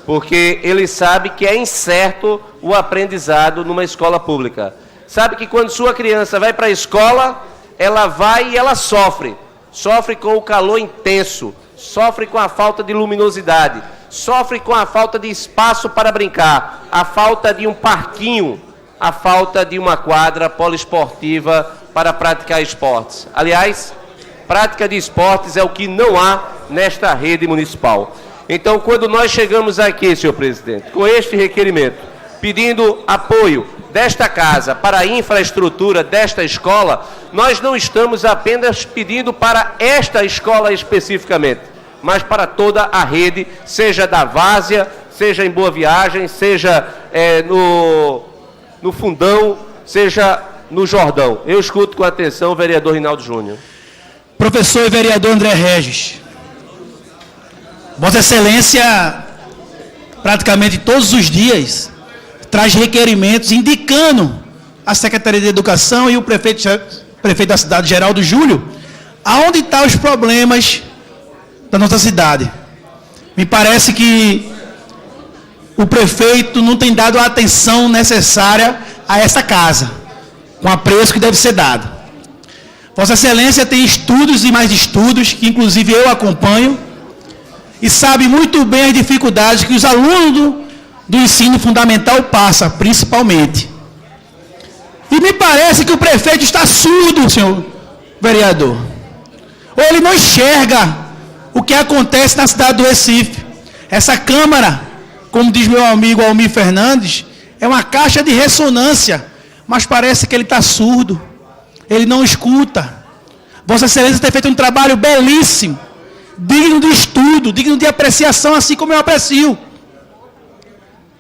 porque ele sabe que é incerto o aprendizado numa escola pública. Sabe que quando sua criança vai para a escola, ela vai e ela sofre com o calor intenso, sofre com a falta de luminosidade, sofre com a falta de espaço para brincar, a falta de um parquinho, a falta de uma quadra poliesportiva para praticar esportes. Aliás, prática de esportes é o que não há nesta rede municipal. Então, quando nós chegamos aqui, senhor presidente, com este requerimento, pedindo apoio desta casa para a infraestrutura desta escola, nós não estamos apenas pedindo para esta escola especificamente, mas para toda a rede, seja da Várzea, seja em Boa Viagem, seja no Fundão, seja no Jordão. Eu escuto com atenção o vereador Rinaldo Júnior. Professor e vereador André Regis, Vossa Excelência, praticamente todos os dias, traz requerimentos indicando à Secretaria de Educação e o prefeito da cidade, Geraldo Júlio, aonde estão os problemas da nossa cidade. Me parece que o prefeito não tem dado a atenção necessária a essa casa, com o apreço que deve ser dado. Vossa Excelência tem estudos e mais estudos, que inclusive eu acompanho, e sabe muito bem as dificuldades que os alunos do ensino fundamental passam, principalmente. E me parece que o prefeito está surdo, senhor vereador. Ou ele não enxerga o que acontece na cidade do Recife. Essa Câmara, como diz meu amigo Almir Fernandes, é uma caixa de ressonância, mas parece que ele está surdo. Ele não escuta. Vossa Excelência tem feito um trabalho belíssimo, digno de estudo, digno de apreciação, assim como eu aprecio.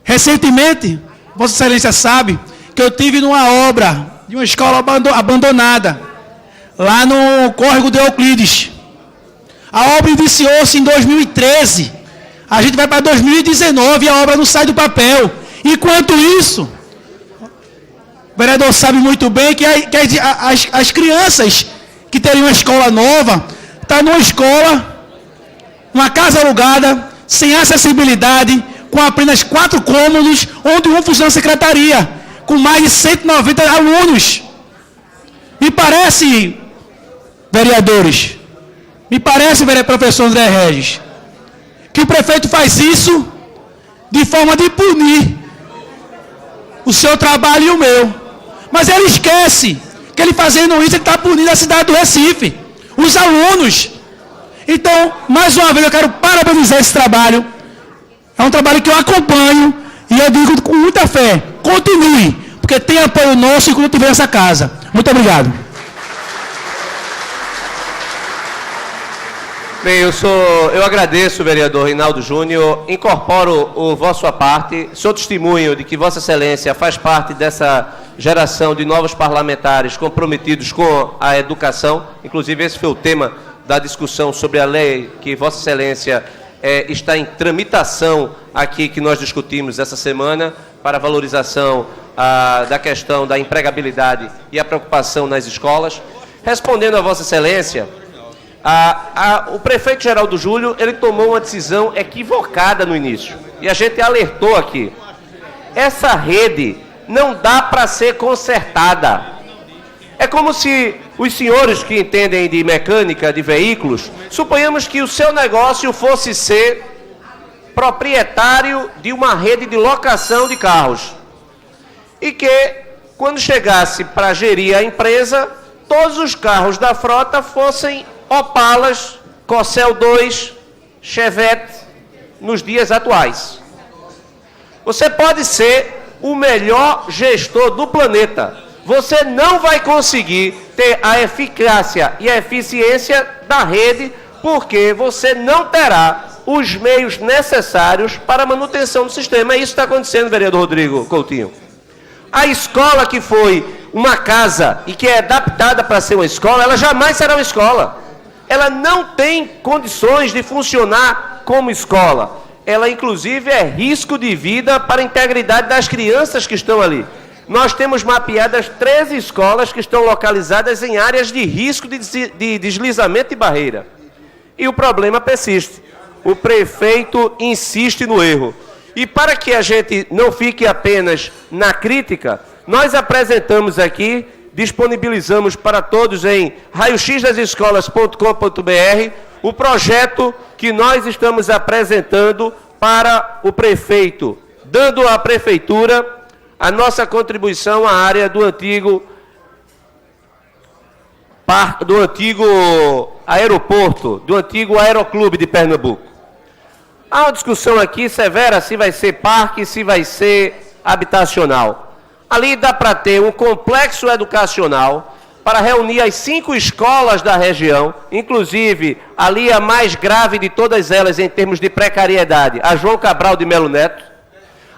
Recentemente, Vossa Excelência sabe que eu tive numa obra de uma escola abandonada, lá no Córrego de Euclides. A obra iniciou-se em 2013. A gente vai para 2019 e a obra não sai do papel. Enquanto isso, o vereador sabe muito bem que as crianças que teriam uma escola nova, estão numa escola, uma casa alugada, sem acessibilidade, com apenas 4 cômodos, onde um funciona a secretaria, com mais de 190 alunos. Me parece, vereadores, professor André Regis, que o prefeito faz isso de forma de punir seu trabalho e o meu. Mas ele esquece que ele fazendo isso, ele está punindo a cidade do Recife, os alunos. Então, mais uma vez, eu quero parabenizar esse trabalho. É um trabalho que eu acompanho e eu digo com muita fé, continue, porque tem apoio nosso enquanto tiver essa casa. Muito obrigado. Bem, eu agradeço, vereador Rinaldo Júnior, incorporo o vosso à parte, sou testemunho de que Vossa Excelência faz parte dessa geração de novos parlamentares comprometidos com a educação, inclusive esse foi o tema da discussão sobre a lei que Vossa Excelência está em tramitação aqui, que nós discutimos essa semana, para a valorização da questão da empregabilidade e a preocupação nas escolas. Respondendo a Vossa Excelência, o prefeito Geraldo Júlio, ele tomou uma decisão equivocada no início, e a gente alertou aqui. Essa rede não dá para ser consertada. É como se os senhores que entendem de mecânica de veículos, suponhamos que o seu negócio fosse ser proprietário de uma rede de locação de carros. E que, quando chegasse para gerir a empresa, todos os carros da frota fossem Opalas, Corcel 2, Chevette, nos dias atuais. Você pode ser o melhor gestor do planeta. Você não vai conseguir ter a eficácia e a eficiência da rede, porque você não terá os meios necessários para a manutenção do sistema. É isso que está acontecendo, vereador Rodrigo Coutinho. A escola que foi uma casa e que é adaptada para ser uma escola, ela jamais será uma escola. Ela não tem condições de funcionar como escola. Ela, inclusive, é risco de vida para a integridade das crianças que estão ali. Nós temos mapeadas 13 escolas que estão localizadas em áreas de risco de deslizamento de barreira. E o problema persiste. O prefeito insiste no erro. E para que a gente não fique apenas na crítica, nós apresentamos aqui, disponibilizamos para todos em raioxdasescolas.com.br o projeto que nós estamos apresentando para o prefeito, dando à prefeitura a nossa contribuição à área do antigo aeroporto, do antigo Aeroclube de Pernambuco. Há uma discussão aqui severa se vai ser parque, se vai ser habitacional. Ali dá para ter um complexo educacional para reunir as 5 escolas da região, inclusive ali a mais grave de todas elas em termos de precariedade, a João Cabral de Melo Neto,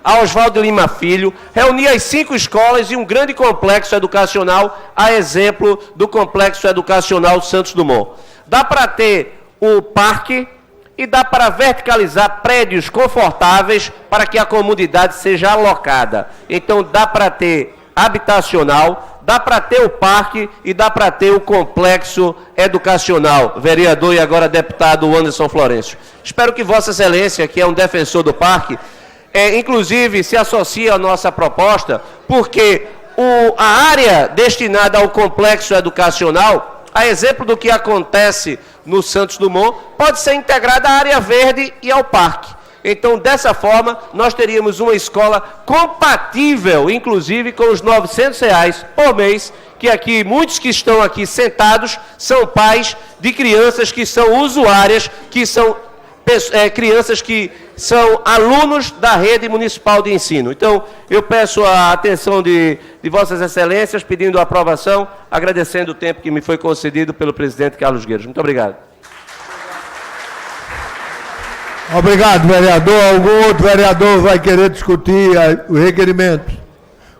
a Oswaldo Lima Filho, reunir as 5 escolas e um grande complexo educacional, a exemplo do complexo educacional Santos Dumont. Dá para ter o parque e dá para verticalizar prédios confortáveis para que a comunidade seja alocada. Então dá para ter habitacional, dá para ter o parque e dá para ter o complexo educacional. Vereador e agora deputado Anderson Florencio. Espero que Vossa Excelência, que é um defensor do parque, inclusive se associe à nossa proposta, porque a área destinada ao complexo educacional, a exemplo do que acontece no Santos Dumont, pode ser integrada à área verde e ao parque. Então, dessa forma, nós teríamos uma escola compatível, inclusive, com os R$900 por mês, que aqui, muitos que estão aqui sentados, são pais de crianças que são usuárias, que são crianças que são alunos da rede municipal de ensino. Então, eu peço a atenção de Vossas Excelências, pedindo a aprovação, agradecendo o tempo que me foi concedido pelo presidente Carlos Gueiros. Muito obrigado. Obrigado, vereador. Algum outro vereador vai querer discutir o requerimento?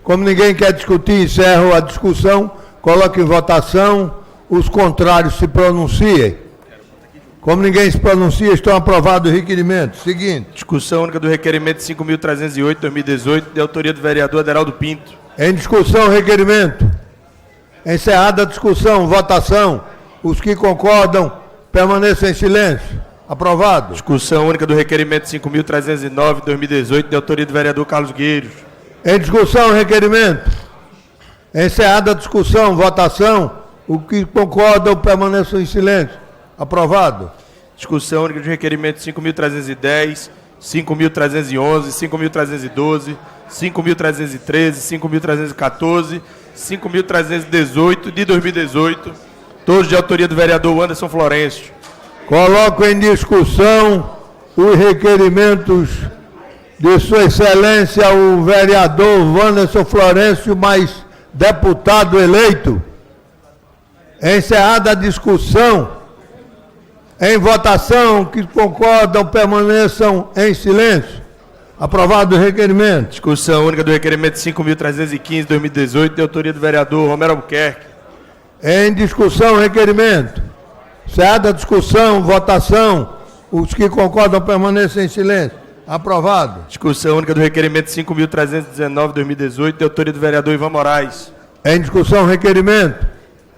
Como ninguém quer discutir, encerro a discussão, coloco em votação, os contrários se pronunciem. Como ninguém se pronuncia, estão aprovados os requerimentos. Seguinte. Discussão única do requerimento 5.308/2018, de autoria do vereador Aderaldo Pinto. Em discussão, o requerimento. Encerrada a discussão, votação. Os que concordam, permaneçam em silêncio. Aprovado. Discussão única do requerimento 5.309/2018, de autoria do vereador Carlos Gueiros. Em discussão, o requerimento. Encerrada a discussão, votação. Os que concordam, permaneçam em silêncio. Aprovado. Discussão única dos requerimentos 5.310, 5.311, 5.312, 5.313, 5.314, 5.318 de 2018, todos de autoria do vereador Anderson Florencio. Coloco em discussão os requerimentos de Sua Excelência, o vereador Wanderson Florencio, mais deputado eleito. Encerrada a discussão, em votação, que concordam permaneçam em silêncio. Aprovado o requerimento. Discussão única do requerimento 5.315 de 2018, de autoria do vereador Romero Albuquerque. Em discussão, requerimento. Encerrada a discussão, votação, os que concordam permaneçam em silêncio. Aprovado. Discussão única do requerimento 5.319 de 2018, de autoria do vereador Ivan Moraes. Em discussão, requerimento.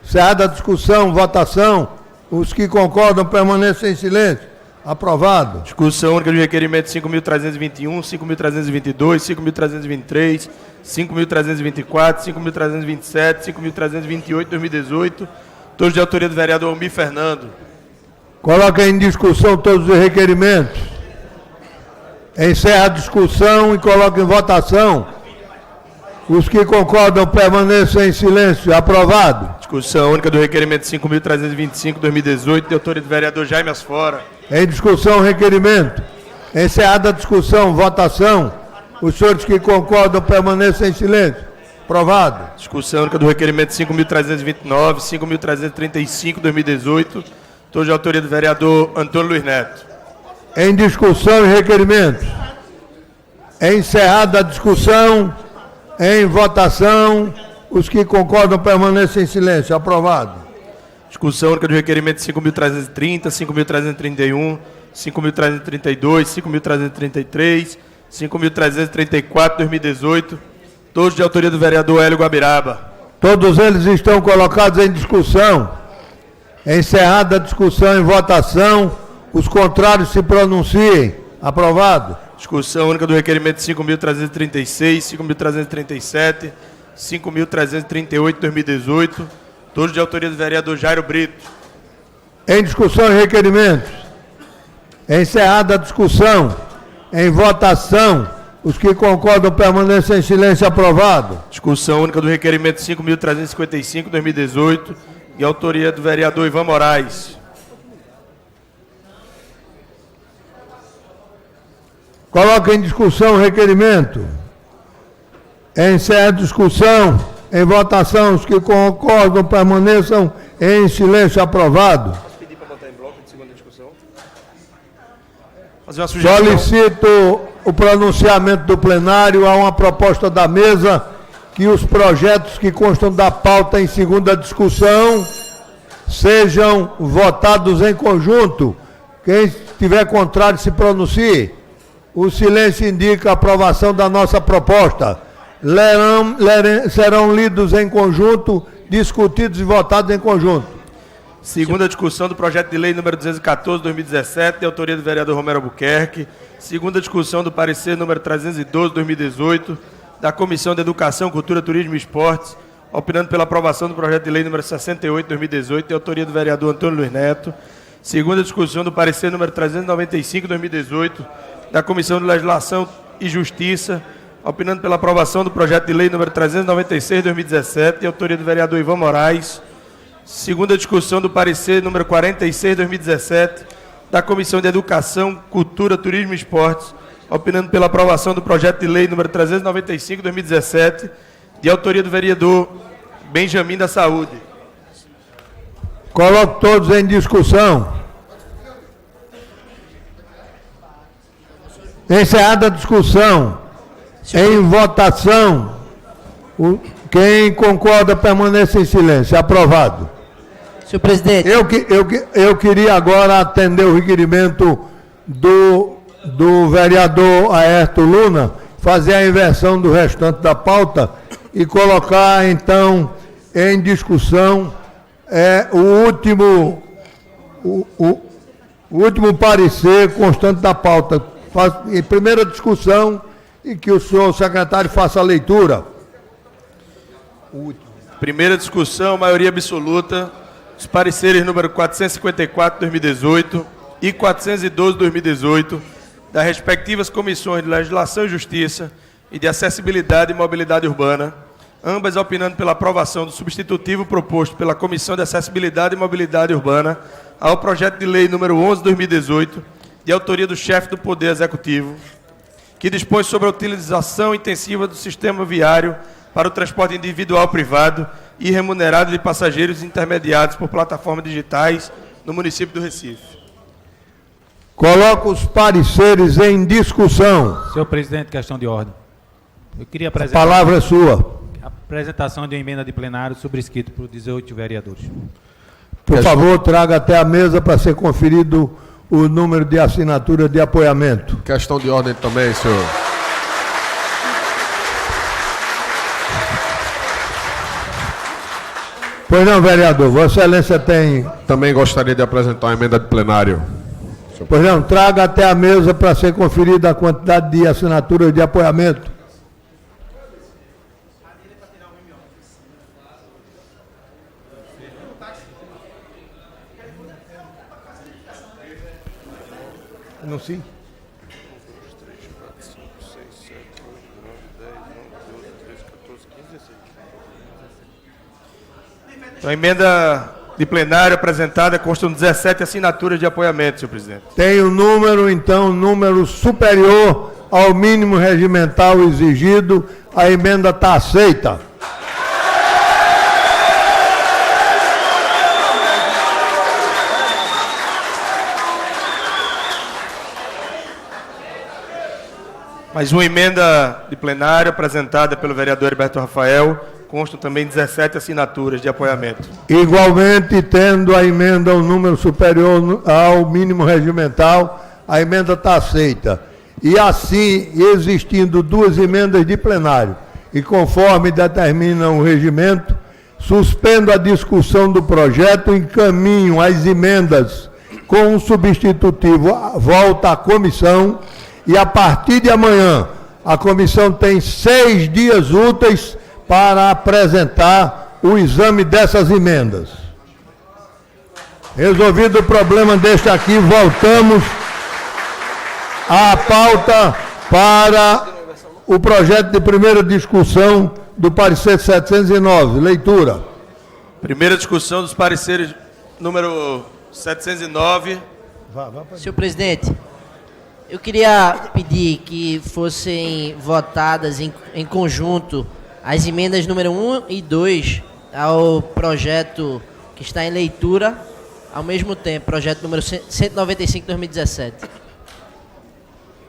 Encerrada a discussão, votação, os que concordam permaneçam em silêncio. Aprovado. Discussão única do requerimento 5.321, 5.322, 5.323, 5.324, 5.327, 5.328 de 2018, todos de autoria do vereador Almir Fernando. Coloca em discussão todos os requerimentos. Encerra a discussão e coloca em votação. Os que concordam permaneçam em silêncio. Aprovado. Discussão única do requerimento 5.325 de 2018, de autoria do vereador Jaime Asfora. Em discussão, requerimento. Encerrada a discussão, votação. Os senhores que concordam permaneçam em silêncio. Aprovado. Discussão única do requerimento 5.329, 5.335 de 2018, todos de autoria do vereador Antônio Luiz Neto. Em discussão e requerimentos. Encerrada a discussão, em votação, os que concordam permaneçam em silêncio. Aprovado. Discussão única do requerimento 5.330, 5.331, 5.332, 5.333, 5.334 de 2018, todos de autoria do vereador Hélio Guabiraba. Todos eles estão colocados em discussão. Encerrada a discussão em votação, os contrários se pronunciem. Aprovado. Discussão única do requerimento 5.336, 5.337, 5.338 de 2018, todos de autoria do vereador Jairo Brito. Em discussão e requerimentos. Encerrada a discussão, em votação, os que concordam permaneçam em silêncio. Aprovado. Discussão única do requerimento 5.355 de 2018, de autoria do vereador Ivan Moraes. Coloca em discussão o requerimento. Encerra a discussão, em votação, os que concordam permaneçam em silêncio. Aprovado. Posso pedir para botar em bloco de segunda discussão? Fazer uma sugestão. Solicito o pronunciamento do plenário. Há uma proposta da mesa que os projetos que constam da pauta em segunda discussão sejam votados em conjunto. Quem estiver contrário se pronuncie. O silêncio indica a aprovação da nossa proposta. Serão lidos em conjunto, discutidos e votados em conjunto. Segunda discussão do projeto de lei número 214/2017, de autoria do vereador Romero Albuquerque. Segunda discussão do parecer número 312/2018, da Comissão de Educação, Cultura, Turismo e Esportes, opinando pela aprovação do projeto de lei número 68/2018, de autoria do vereador Antônio Luiz Neto. Segunda discussão do parecer número 395/2018, da Comissão de Legislação e Justiça, opinando pela aprovação do projeto de lei número 396/2017, de autoria do vereador Ivan Moraes. Segunda discussão do parecer número 46/2017, da Comissão de Educação, Cultura, Turismo e Esportes, opinando pela aprovação do projeto de lei número 395/2017, de autoria do vereador Benjamin da Saúde. Coloco todos em discussão. Encerrada a discussão, em votação, quem concorda permaneça em silêncio. Aprovado. Senhor presidente. Eu queria agora atender o requerimento do vereador Aerto Luna, fazer a inversão do restante da pauta e colocar, então, em discussão o último parecer constante da pauta. Em primeira discussão, e que o senhor secretário faça a leitura. Primeira discussão, maioria absoluta, os pareceres número 454/2018 e 412/2018, das respectivas comissões de Legislação e Justiça, e de Acessibilidade e Mobilidade Urbana, ambas opinando pela aprovação do substitutivo proposto pela Comissão de Acessibilidade e Mobilidade Urbana ao projeto de lei número 11/2018, de autoria do chefe do Poder Executivo, que dispõe sobre a utilização intensiva do sistema viário para o transporte individual privado e remunerado de passageiros intermediados por plataformas digitais no município do Recife. Coloco os pareceres em discussão. Senhor presidente, questão de ordem. Eu queria A apresentar palavra é sua. a apresentação de uma emenda de plenário subscrita por 18 vereadores. Por favor, traga até a mesa para ser conferido o número de assinatura de apoiamento. Questão de ordem também, senhor. Pois não, vereador. Vossa Excelência tem... Também gostaria de apresentar uma emenda de plenário. Pois não, traga até a mesa para ser conferida a quantidade de assinaturas de apoiamento. Não, sim. 1, 2, 3, 4, 5, 16. Então, a emenda de plenário apresentada constam 17 assinaturas de apoiamento, senhor presidente. Tem o número, então, número superior ao mínimo regimental exigido. A emenda está aceita. Mais uma emenda de plenário apresentada pelo vereador Heriberto Rafael. Constam também 17 assinaturas de apoiamento. Igualmente, tendo a emenda um número superior ao mínimo regimental, a emenda está aceita. E assim, existindo duas emendas de plenário, e conforme determina o regimento, suspendo a discussão do projeto, encaminho as emendas com um substitutivo, volta à comissão, e a partir de amanhã, a comissão tem 6 dias úteis para apresentar o exame dessas emendas. Resolvido o problema deste aqui, voltamos à pauta para o projeto de primeira discussão do parecer 709. Leitura. Primeira discussão dos pareceres número 709. Senhor presidente, eu queria pedir que fossem votadas em conjunto as emendas número 1 e 2 ao projeto que está em leitura, ao mesmo tempo, projeto número 195/2017.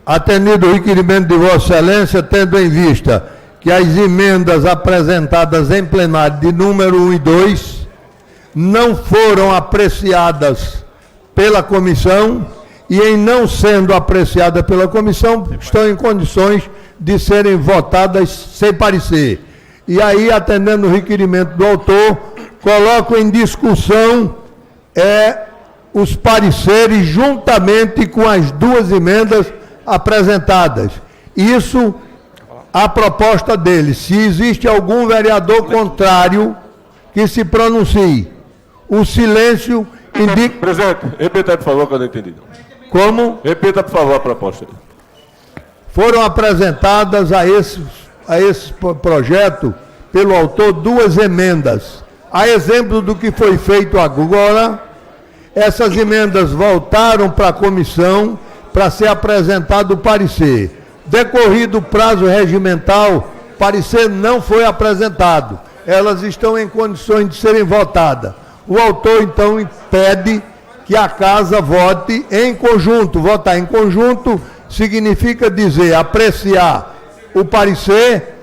Atendido o requerimento de Vossa Excelência, tendo em vista que as emendas apresentadas em plenário de número 1 e 2 não foram apreciadas pela comissão e, em não sendo apreciadas pela comissão, estão em condições de serem votadas sem parecer. E aí, atendendo o requerimento do autor, coloco em discussão os pareceres juntamente com as duas emendas apresentadas. Isso, a proposta dele. Se existe algum vereador contrário, que se pronuncie. O silêncio indica... Presidente, repita, por favor, que eu não entendi. Como? Repita, por favor, a proposta. Foram apresentadas a esse projeto, pelo autor, duas emendas. A exemplo do que foi feito agora, essas emendas voltaram para a comissão para ser apresentado o parecer. Decorrido o prazo regimental, o parecer não foi apresentado. Elas estão em condições de serem votadas. O autor, então, pede que a casa vote em conjunto. Votar em conjunto significa dizer, apreciar o parecer,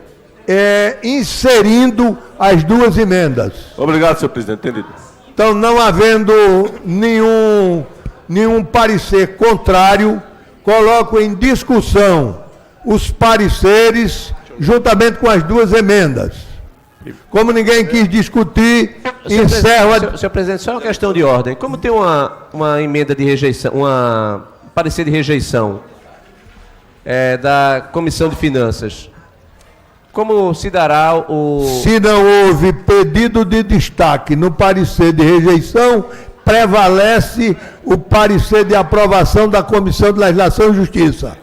inserindo as duas emendas. Obrigado, senhor presidente. Entendido. Então, não havendo nenhum parecer contrário, coloco em discussão os pareceres juntamente com as duas emendas. Como ninguém quis discutir, encerro... Senhor presidente, só uma questão de ordem. Como tem uma emenda de rejeição, parecer de rejeição da Comissão de Finanças, como se dará o... Se não houve pedido de destaque no parecer de rejeição, prevalece o parecer de aprovação da Comissão de Legislação e Justiça.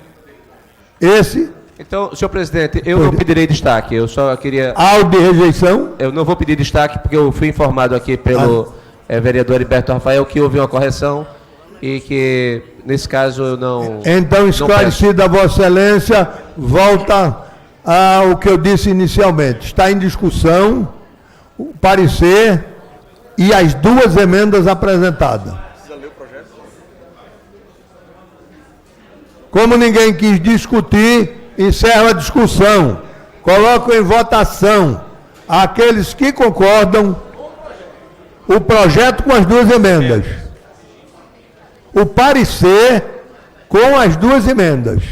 Então, senhor presidente, eu não pedirei destaque. Eu só queria... Áudio de rejeição? Eu não vou pedir destaque porque eu fui informado aqui pelo vereador Heriberto Rafael que houve uma correção e que, nesse caso, eu não... Então, esclarecida a Vossa Excelência, volta ao que eu disse inicialmente. Está em discussão o parecer e as duas emendas apresentadas. Como ninguém quis discutir, encerro a discussão. Coloco em votação aqueles que concordam o projeto com as duas emendas. O parecer com as duas emendas.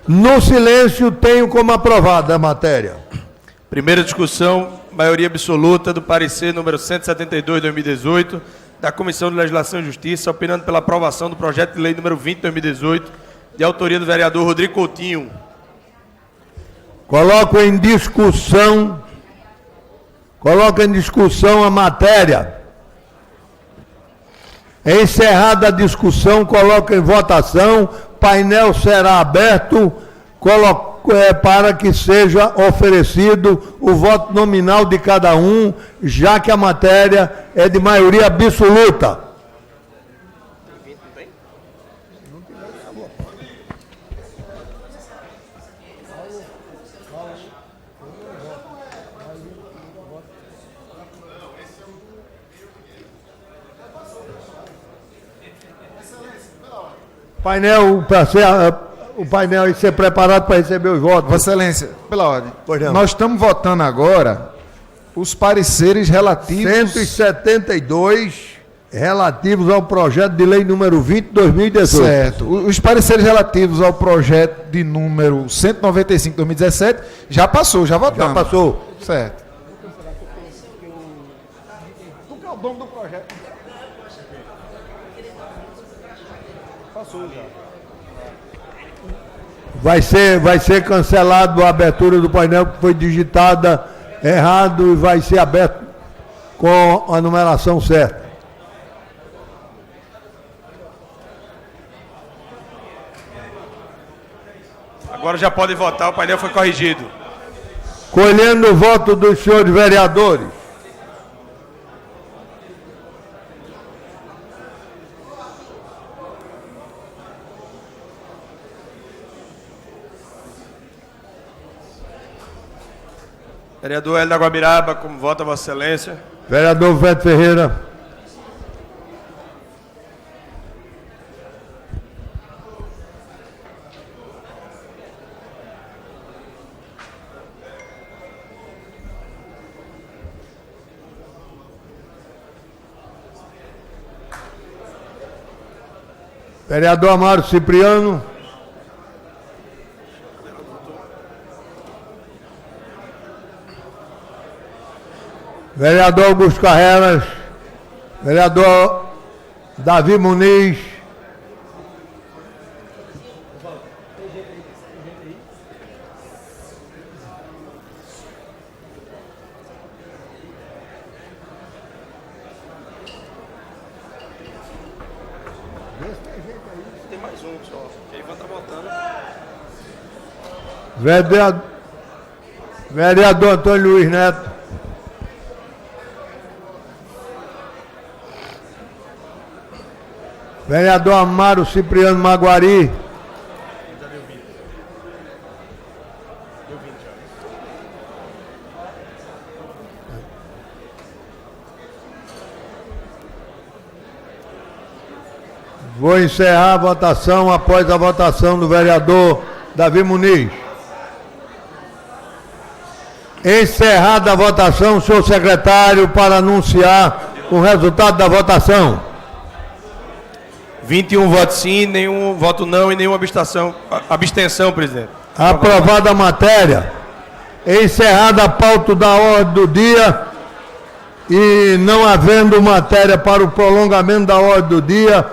No silêncio, tenho como aprovada a matéria. Primeira discussão, maioria absoluta do parecer número 172 de 2018, da Comissão de Legislação e Justiça, opinando pela aprovação do projeto de lei número 20 de 2018, de autoria do vereador Rodrigo Coutinho. Coloco em discussão a matéria. Encerrada a discussão, coloco em votação. Painel será aberto para que seja oferecido o voto nominal de cada um, já que a matéria é de maioria absoluta. O painel ser preparado para receber os votos. Vossa Excelência, pela ordem. Pois não. Nós estamos votando agora os pareceres relativos... 172 relativos ao projeto de lei número 20 de 2018. Certo. Os pareceres relativos ao projeto de número 195 de 2017 já passou, já votamos. Já passou. Certo. Tu que é o dono do projeto. Passou já. Vai ser cancelado a abertura do painel que foi digitada errado e vai ser aberto com a numeração certa. Agora já podem votar, o painel foi corrigido. Colhendo o voto dos senhores vereadores. Vereador Hélio da Guabiraba, como vota Vossa Excelência? Vereador Veto Ferreira. Vereador Amaro Cipriano. Vereador Augusto Carreras. Vereador Davi Muniz. Tem mais um só, que aí vai estar votando. Vereador Antônio Luiz Neto. Vereador Amaro Cipriano Maguari. Vou encerrar a votação após a votação do vereador Davi Muniz. Encerrada a votação, senhor secretário, para anunciar o resultado da votação. 21 votos sim, nenhum voto não e nenhuma abstenção, presidente. Aprovada a matéria. Encerrada a pauta da ordem do dia e não havendo matéria para o prolongamento da ordem do dia,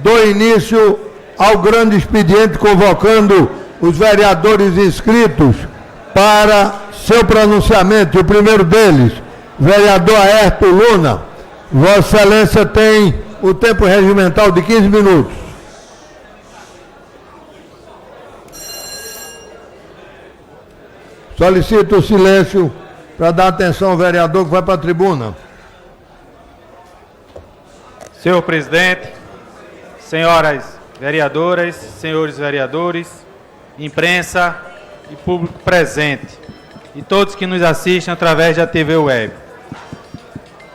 dou início ao grande expediente convocando os vereadores inscritos para seu pronunciamento. O primeiro deles, vereador Aerto Luna. Vossa Excelência tem o tempo regimental de 15 minutos. Solicito o silêncio para dar atenção ao vereador que vai para a tribuna. Senhor presidente, senhoras vereadoras, senhores vereadores, imprensa e público presente, e todos que nos assistem através da TV Web.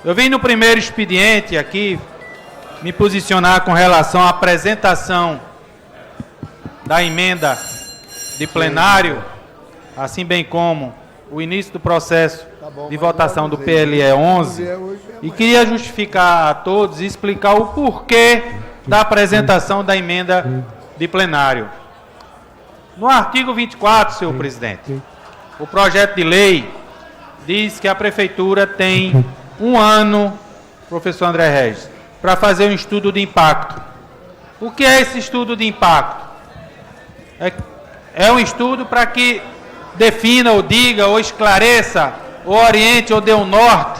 Eu vim no primeiro expediente aqui me posicionar com relação à apresentação da emenda de plenário, assim bem como o início do processo de votação do PLE 11, e queria justificar a todos e explicar o porquê da apresentação da emenda de plenário. No artigo 24, senhor presidente, o projeto de lei diz que a prefeitura tem 1 ano, professor André Regis, para fazer um estudo de impacto. O que é esse estudo de impacto? É um estudo para que defina ou diga ou esclareça ou oriente ou dê um norte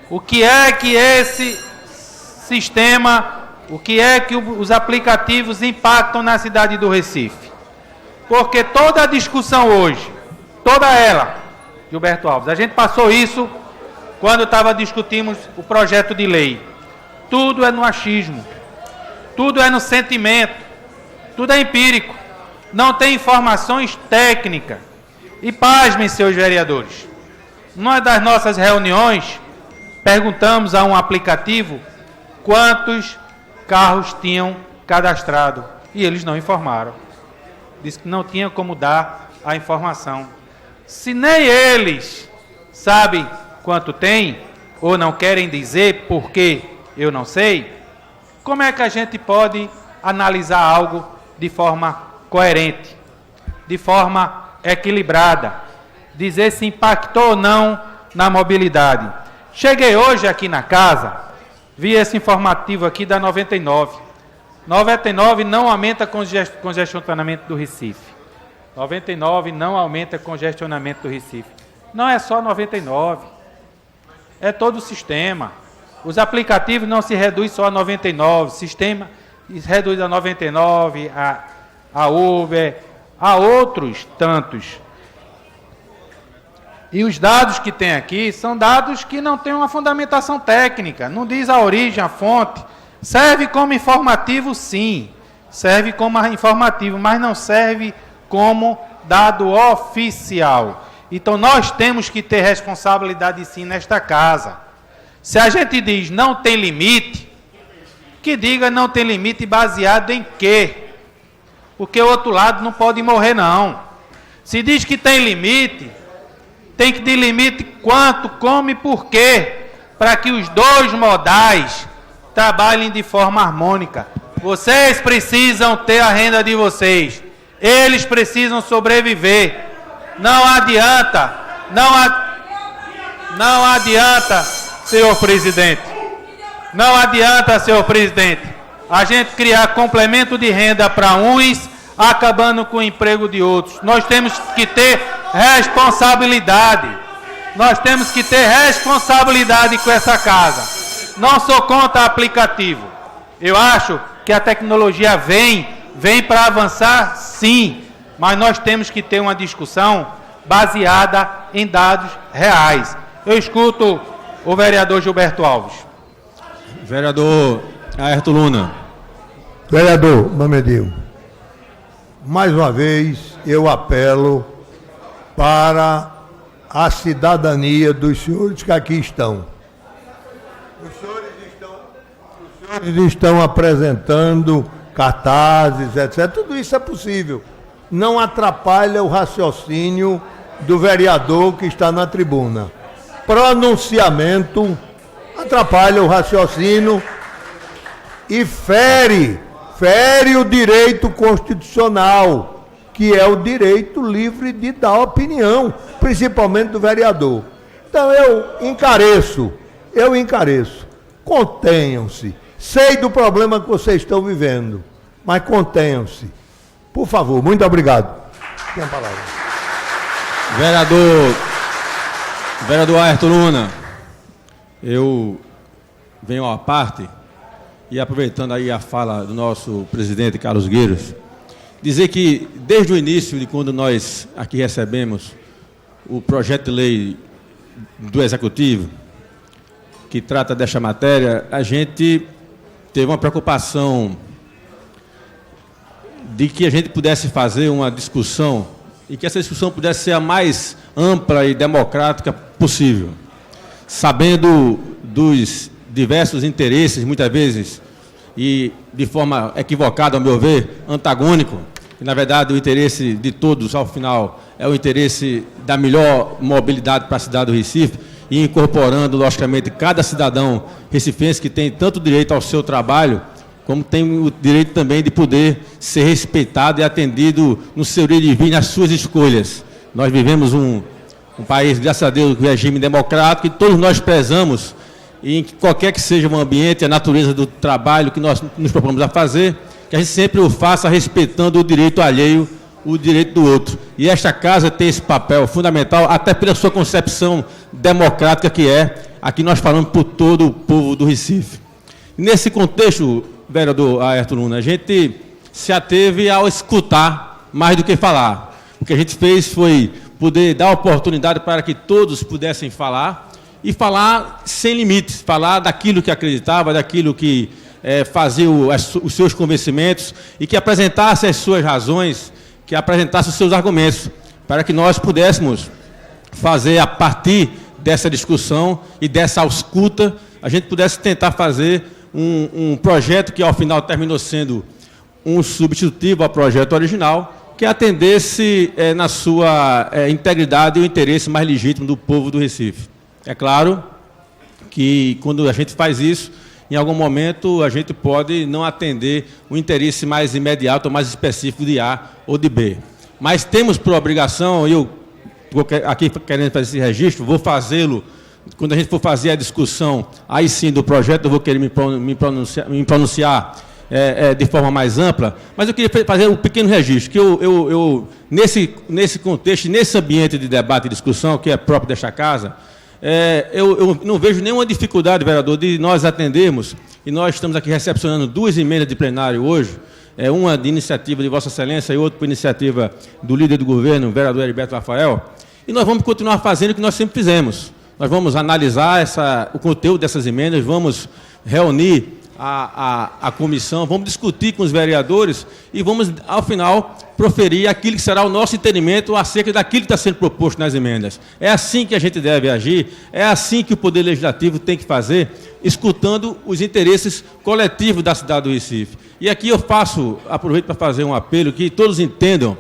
o que é que esse sistema, o que é que os aplicativos impactam na cidade do Recife. Porque toda a discussão hoje, toda ela, Gilberto Alves, a gente passou isso quando discutimos o projeto de lei. Tudo é no achismo, tudo é no sentimento, tudo é empírico, não tem informações técnicas. E pasmem, seus vereadores, numa das nossas reuniões, perguntamos a um aplicativo quantos carros tinham cadastrado, e eles não informaram. Disse que não tinha como dar a informação. Se nem eles sabem quanto tem, ou não querem dizer porque eu não sei, como é que a gente pode analisar algo de forma coerente, de forma equilibrada, dizer se impactou ou não na mobilidade? Cheguei hoje aqui na casa, vi esse informativo aqui da 99. 99 não aumenta congestionamento do Recife. 99 não aumenta congestionamento do Recife. Não é só 99, é todo o sistema. Os aplicativos não se reduzem só a 99, o sistema reduz a 99, a Uber, a outros tantos. E os dados que tem aqui são dados que não têm uma fundamentação técnica, não diz a origem, a fonte. Serve como informativo, sim, serve como informativo, mas não serve como dado oficial. Então nós temos que ter responsabilidade, sim, nesta casa. Se a gente diz não tem limite, que diga não tem limite baseado em quê? Porque o outro lado não pode morrer, não. Se diz que tem limite, tem que ter limite quanto, como e por quê, para que os dois modais trabalhem de forma harmônica. Vocês precisam ter a renda de vocês, eles precisam sobreviver. Não adianta, não adianta, senhor presidente, não adianta, senhor presidente, a gente criar complemento de renda para uns, acabando com o emprego de outros. Nós temos que ter responsabilidade. Nós temos que ter responsabilidade com essa casa. Não sou contra aplicativo. Eu acho que a tecnologia vem para avançar, sim, mas nós temos que ter uma discussão baseada em dados reais. Eu escuto o vereador Gilberto Alves. Vereador Aerto Luna. Vereador Mamedil, mais uma vez eu apelo para a cidadania dos senhores que aqui estão. Os senhores estão apresentando cartazes, etc. Tudo isso é possível. Não atrapalha o raciocínio do vereador que está na tribuna. Pronunciamento atrapalha o raciocínio e fere o direito constitucional, que é o direito livre de dar opinião, principalmente do vereador. Então eu encareço, contenham-se. Sei do problema que vocês estão vivendo, mas contenham-se. Por favor, muito obrigado. Tem a palavra. Vereador Aerto Luna, eu venho à parte e aproveitando aí a fala do nosso presidente Carlos Gueiros, dizer que desde o início de quando nós aqui recebemos o projeto de lei do Executivo, que trata desta matéria, a gente teve uma preocupação de que a gente pudesse fazer uma discussão e que essa discussão pudesse ser a mais ampla e democrática possível, sabendo dos diversos interesses, muitas vezes, e de forma equivocada, ao meu ver, antagônico, e, na verdade, o interesse de todos, ao final, é o interesse da melhor mobilidade para a cidade do Recife, e incorporando, logicamente, cada cidadão recifense que tem tanto direito ao seu trabalho, como tem o direito também de poder ser respeitado e atendido no seu direito de vir nas suas escolhas. Nós vivemos um país, graças a Deus, com regime democrático, e todos nós prezamos, em qualquer que seja o ambiente, a natureza do trabalho que nós nos propomos a fazer, que a gente sempre o faça respeitando o direito alheio, o direito do outro. E esta casa tem esse papel fundamental, até pela sua concepção democrática que é, aqui nós falamos por todo o povo do Recife. Nesse contexto, vereador Aerto Luna, a gente se ateve ao escutar mais do que falar. O que a gente fez foi poder dar oportunidade para que todos pudessem falar, e falar sem limites, falar daquilo que acreditava, daquilo que fazia os seus convencimentos, e que apresentasse as suas razões, que apresentasse os seus argumentos, para que nós pudéssemos fazer, a partir dessa discussão e dessa ausculta, a gente pudesse tentar fazer um projeto que, ao final, terminou sendo um substitutivo ao projeto original, que atendesse na sua integridade o interesse mais legítimo do povo do Recife. É claro que, quando a gente faz isso, em algum momento a gente pode não atender o interesse mais imediato ou mais específico de A ou de B. Mas temos por obrigação, eu estou aqui querendo fazer esse registro, vou fazê-lo, quando a gente for fazer a discussão, aí sim, do projeto, eu vou querer me pronunciar de forma mais ampla, mas eu queria fazer um pequeno registro, que eu nesse contexto, nesse ambiente de debate e discussão, que é próprio desta casa, eu não vejo nenhuma dificuldade, vereador, de nós atendermos, e nós estamos aqui recepcionando 2 emendas de plenário hoje, uma de iniciativa de Vossa Excelência e outra por iniciativa do líder do governo, o vereador Heriberto Rafael, e nós vamos continuar fazendo o que nós sempre fizemos. Nós vamos analisar o conteúdo dessas emendas, vamos reunir a comissão, vamos discutir com os vereadores e vamos, ao final, proferir aquilo que será o nosso entendimento acerca daquilo que está sendo proposto nas emendas. É assim que a gente deve agir, é assim que o Poder Legislativo tem que fazer, escutando os interesses coletivos da cidade do Recife. E aqui eu aproveito para fazer um apelo que todos entendam,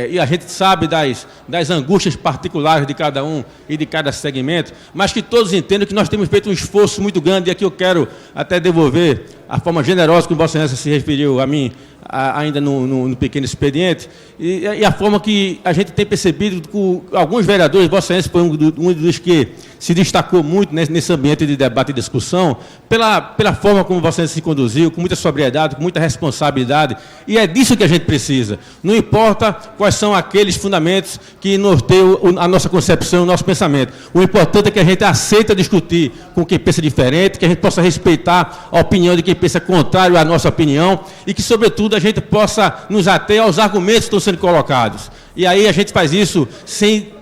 e a gente sabe das angústias particulares de cada um e de cada segmento, mas que todos entendam que nós temos feito um esforço muito grande, e aqui eu quero até devolver a forma generosa que o Vossa Excelência se referiu a mim, ainda no pequeno expediente, e a forma que a gente tem percebido com alguns vereadores. Vossa Excelência foi um dos que se destacou muito nesse ambiente de debate e discussão, pela forma como Vossa Excelência se conduziu, com muita sobriedade, com muita responsabilidade, e é disso que a gente precisa. Não importa quais são aqueles fundamentos que norteiam a nossa concepção, o nosso pensamento. O importante é que a gente aceita discutir com quem pensa diferente, que a gente possa respeitar a opinião de quem pensa contrário à nossa opinião, e que, sobretudo, a gente possa nos ater aos argumentos que estão sendo colocados. E aí a gente faz isso sem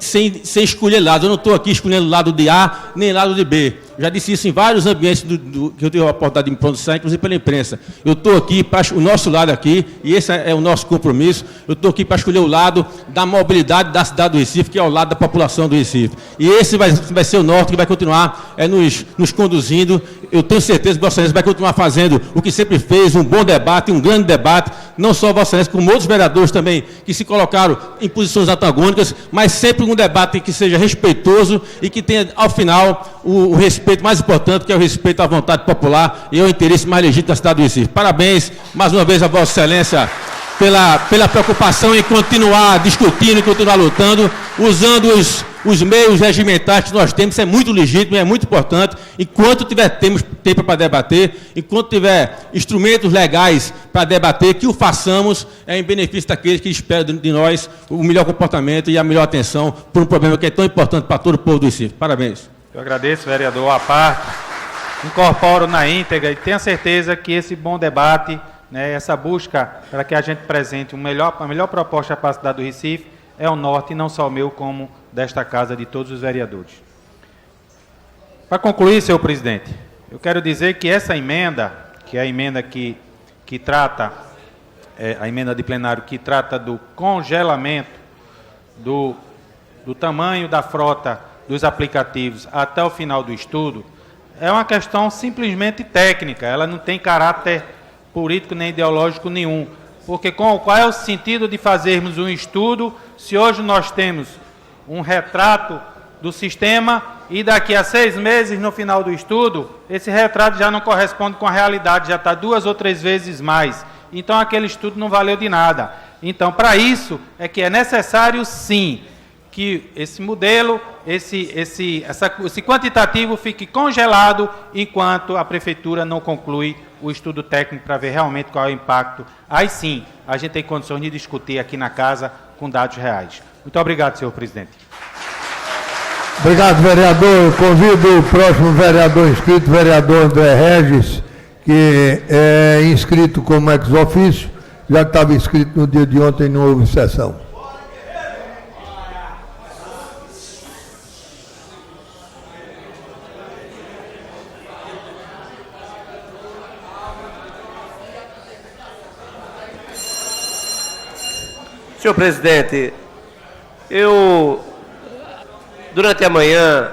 escolher lado. Eu não estou aqui escolhendo lado de A nem lado de B. Eu já disse isso em vários ambientes que eu tive a oportunidade de me pronunciar, inclusive pela imprensa. Eu estou aqui para o nosso lado aqui, e esse é o nosso compromisso. Eu estou aqui para escolher o lado da mobilidade da cidade do Recife, que é o lado da população do Recife. E esse vai ser o norte que vai continuar nos conduzindo. Eu tenho certeza que Vossa Excelência vai continuar fazendo o que sempre fez, um bom debate, um grande debate, não só Vossa Excelência, como outros vereadores também, que se colocaram em posições antagônicas, mas sempre um debate que seja respeitoso e que tenha, ao final, o respeito mais importante, que é o respeito à vontade popular e ao interesse mais legítimo da cidade do Recife. Parabéns, mais uma vez, a Vossa Excelência, pela preocupação em continuar discutindo, em continuar lutando, usando os meios regimentais que nós temos. Isso é muito legítimo, é muito importante. Enquanto temos tempo para debater, enquanto tiver instrumentos legais para debater, que o façamos em benefício daqueles que esperam de nós o melhor comportamento e a melhor atenção por um problema que é tão importante para todo o povo do Recife. Parabéns. Eu agradeço, vereador, à parte. Incorporo na íntegra e tenho certeza que esse bom debate, essa busca para que a gente apresente a melhor proposta para a cidade do Recife, é o norte, não só o meu, como desta Casa de todos os vereadores. Para concluir, senhor presidente, eu quero dizer que essa emenda, que é a emenda que trata, a emenda de plenário que trata do congelamento do tamanho da frota dos aplicativos até o final do estudo, é uma questão simplesmente técnica, ela não tem caráter político nem ideológico nenhum, porque qual é o sentido de fazermos um estudo se hoje nós temos um retrato do sistema e daqui a 6 meses, no final do estudo, esse retrato já não corresponde com a realidade, já está 2 ou 3 vezes mais. Então, aquele estudo não valeu de nada. Então, para isso, é que é necessário, sim, que esse modelo, esse quantitativo fique congelado enquanto a Prefeitura não conclui o estudo técnico para ver realmente qual é o impacto. Aí, sim, a gente tem condições de discutir aqui na Casa com dados reais. Muito obrigado, senhor presidente. Obrigado, vereador. Eu convido o próximo vereador inscrito, vereador André Regis, que é inscrito como ex-ofício, já que estava inscrito no dia de ontem, não houve sessão. Senhor presidente, durante a manhã,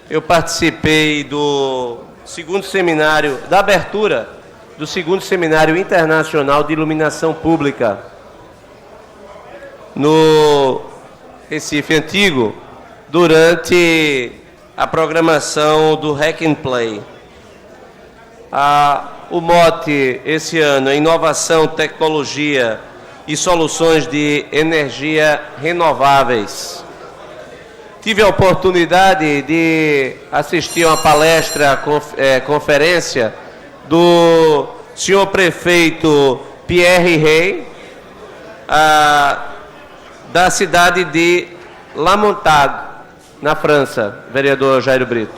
eu participei da abertura do 2º Seminário Internacional de Iluminação Pública no Recife Antigo, durante a programação do Hack and Play. O mote esse ano é Inovação, Tecnologia e Soluções de Energia Renováveis. Tive a oportunidade de assistir a uma palestra, conferência do senhor prefeito Pierre Rey, da cidade de La Montagne, na França, vereador Jairo Brito.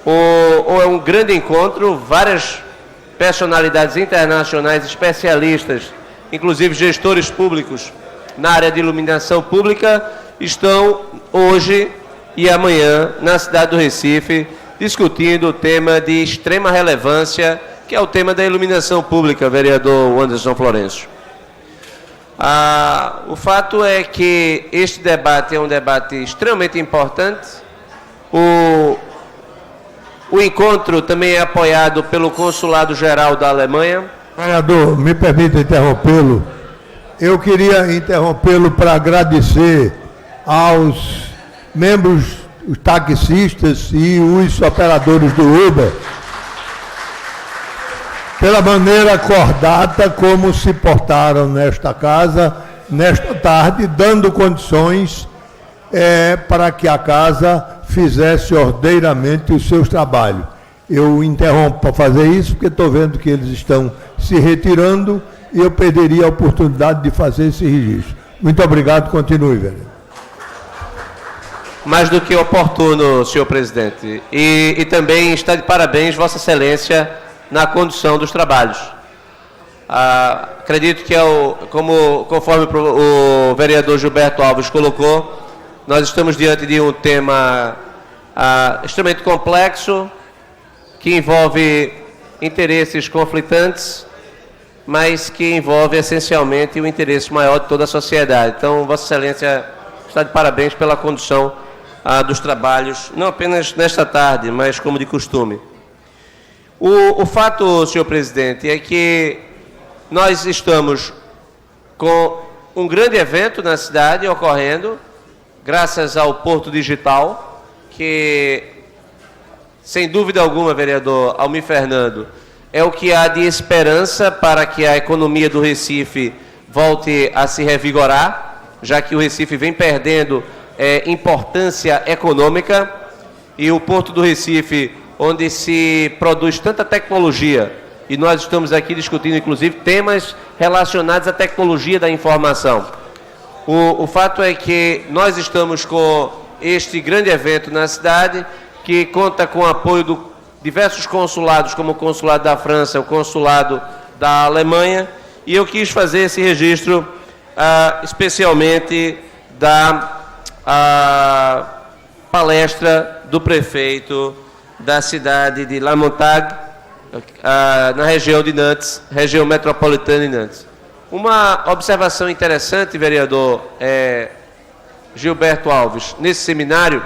É um grande encontro, várias personalidades internacionais, especialistas, inclusive gestores públicos na área de iluminação pública, estão hoje e amanhã na cidade do Recife discutindo o tema de extrema relevância, que é o tema da iluminação pública, vereador Anderson Florencio. O fato é que este debate é um debate extremamente importante. O encontro também é apoiado pelo Consulado Geral da Alemanha. Vereador, me permita interrompê-lo. Eu queria interrompê-lo para agradecer aos membros, os taxistas e os operadores do Uber, pela maneira acordada como se portaram nesta casa, nesta tarde, dando condições para que a casa fizesse ordeiramente os seus trabalhos. Eu interrompo para fazer isso porque estou vendo que eles estão se retirando e eu perderia a oportunidade de fazer esse registro. Muito obrigado, continue, vereador. Mais do que oportuno, senhor presidente. E também está de parabéns Vossa Excelência na condução dos trabalhos. Acredito que, conforme o vereador Gilberto Alves colocou, nós estamos diante de um tema extremamente complexo, que envolve interesses conflitantes, mas que envolve essencialmente o interesse maior de toda a sociedade. Então, Vossa Excelência está de parabéns pela condução dos trabalhos, não apenas nesta tarde, mas como de costume. O fato, senhor presidente, é que nós estamos com um grande evento na cidade ocorrendo, graças ao Porto Digital, que, sem dúvida alguma, vereador Almir Fernando, é o que há de esperança para que a economia do Recife volte a se revigorar, já que o Recife vem perdendo importância econômica, e o Porto do Recife, onde se produz tanta tecnologia, e nós estamos aqui discutindo, inclusive, temas relacionados à tecnologia da informação. O fato é que nós estamos com este grande evento na cidade, que conta com o apoio de diversos consulados, como o Consulado da França, o Consulado da Alemanha, e eu quis fazer esse registro especialmente a palestra do prefeito da cidade de La Montagne, na região de Nantes, região metropolitana de Nantes. Uma observação interessante, vereador Gilberto Alves, nesse seminário,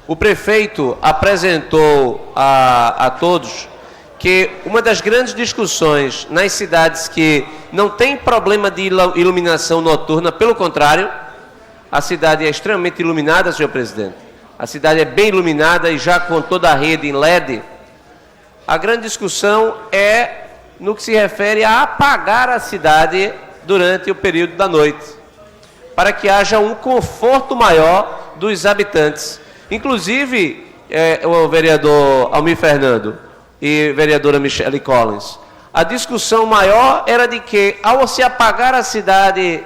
o prefeito apresentou a todos que uma das grandes discussões nas cidades que não tem problema de iluminação noturna, pelo contrário, a cidade é extremamente iluminada, senhor presidente. A cidade é bem iluminada e já com toda a rede em LED. A grande discussão é no que se refere a apagar a cidade durante o período da noite, para que haja um conforto maior dos habitantes. Inclusive, o vereador Almir Fernando e vereadora Michele Collins, a discussão maior era de que, ao se apagar a cidade